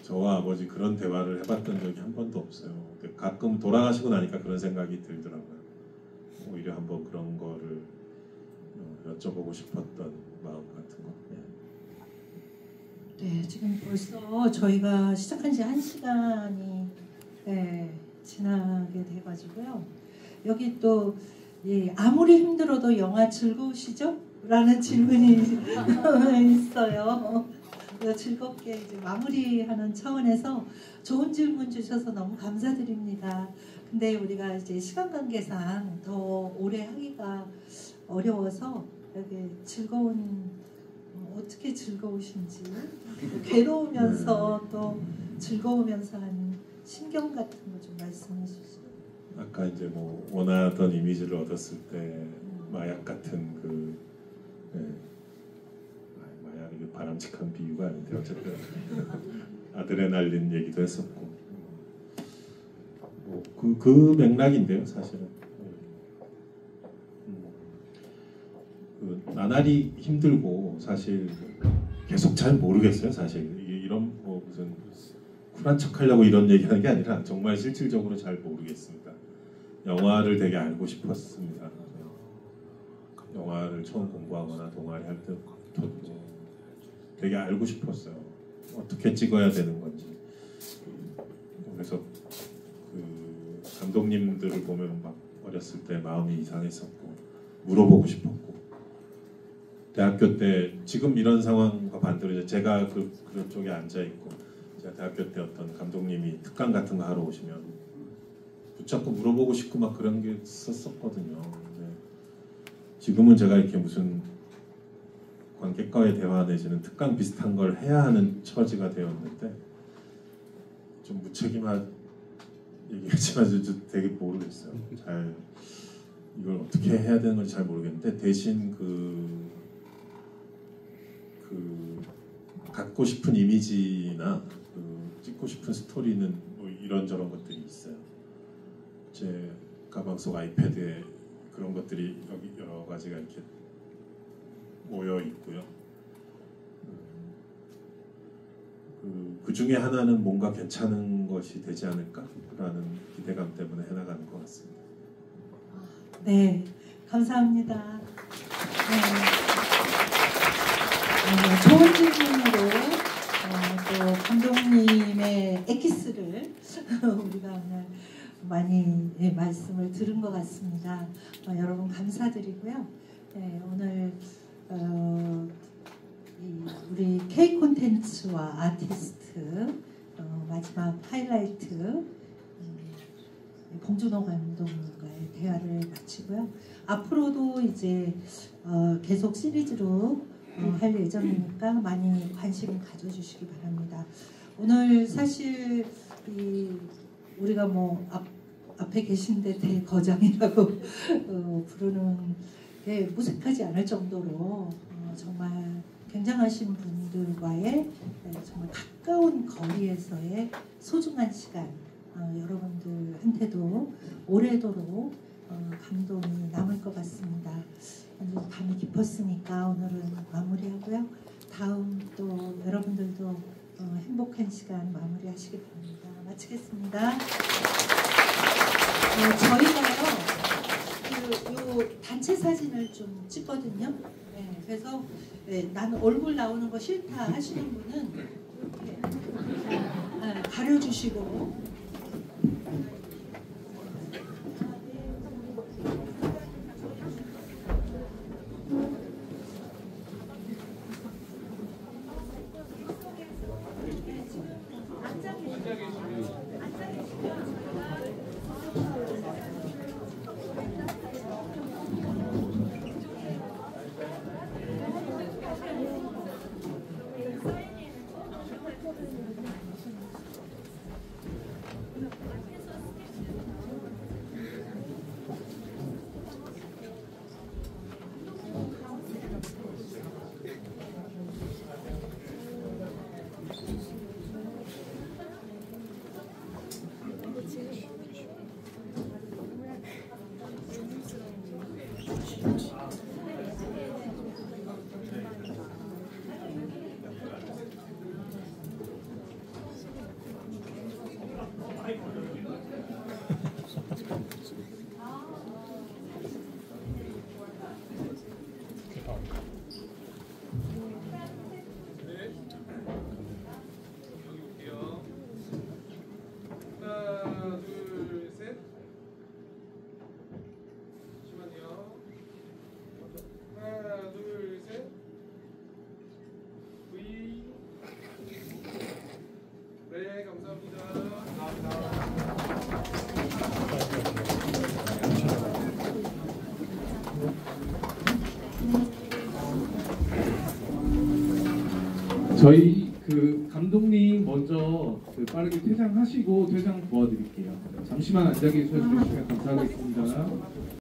저와 아버지 그런 대화를 해봤던 적이 한 번도 없어요. 가끔 돌아가시고 나니까 그런 생각이 들더라고요. 오히려 한번 그런 거를 여쭤보고 싶었던 마음 같은 거. 네, 지금 벌써 저희가 시작한 지 1시간이 지나게 돼가지고요. 여기 또 아무리 힘들어도 영화 즐거우시죠? 라는 질문이 있어요. 즐겁게 이제 마무리하는 차원에서 좋은 질문 주셔서 너무 감사드립니다. 근데 우리가 이제 시간 관계상 더 오래 하기가 어려워서 이렇게 어떻게 즐거우신지 괴로우면서 또 즐거우면서 하는 심경 같은 거 좀 말씀해 주시죠. 아까 이제 뭐 원하던 이미지를 얻었을 때 마약 같은 마약이 바람직한 비유가 아닌데 어쨌든 아드레날린 얘기도 했었고 뭐 그 맥락인데요 사실은. 나날이 힘들고 사실 계속 잘 모르겠어요. 사실 이런 뭐 무슨 쿨한 척하려고 이런 얘기하는 게 아니라 정말 실질적으로 잘 모르겠습니다. 영화를 되게 알고 싶었습니다. 영화를 처음 공부하거나 동아리 할 때부터 되게 알고 싶었어요. 어떻게 찍어야 되는 건지. 그래서 그 감독님들을 보면 막 어렸을 때 마음이 이상했었고 물어보고 싶었고 대학교 때 지금 이런 상황과 반대로 제가 그런 쪽에 앉아 있고 제가 대학교 때 어떤 감독님이 특강 같은 거 하러 오시면 붙잡고 물어보고 싶고 막 그런 게 있었거든요. 근데 지금은 제가 이렇게 무슨 관객과의 대화 내지는 특강 비슷한 걸 해야 하는 처지가 되었는데 좀 무책임한 얘기하지만 되게 모르겠어요. 잘 이걸 어떻게 해야 되는 건지 잘 모르겠는데 대신 갖고 싶은 이미지나 찍고 싶은 스토리는 뭐 이런저런 것들이 있어요. 제 가방 속 아이패드에 그런 것들이 여기 여러 가지가 이렇게 모여 있고요. 그 중에 하나는 뭔가 괜찮은 것이 되지 않을까라는 기대감 때문에 해나가는 것 같습니다. 네, 감사합니다. 좋은 질문으로 또 감독님의 엑기스를 우리가 오늘 많이 말씀을 들은 것 같습니다. 여러분 감사드리고요. 오늘 우리 K 콘텐츠와 아티스트 마지막 하이라이트 봉준호 감독님과의 대화를 마치고요. 앞으로도 이제 계속 시리즈로 할 예정이니까 많이 관심 가져주시기 바랍니다. 오늘 사실 우리가 뭐 앞에 계신데 대거장이라고 부르는 게 무색하지 않을 정도로 정말 굉장하신 분들과의 정말 가까운 거리에서의 소중한 시간 여러분들한테도 오래도록 감동이 남을 것 같습니다. 오늘 밤이 깊었으니까 오늘은 마무리하고요. 다음 또 여러분들도 행복한 시간 마무리하시기 바랍니다. 마치겠습니다. 저희가요. 그리고 단체 사진을 좀 찍거든요. 네, 그래서 네, 나는 얼굴 나오는 거 싫다 하시는 분은 이렇게 가려주시고. 하나, 둘, 셋. 잠시만요. 하나, 둘, 셋. V. 네, 감사합니다. 저희 그 감독님 먼저 그 빠르게 퇴장하시고 퇴장 도와드릴게요. 잠시만 앉아 계셔 주시면 감사하겠습니다.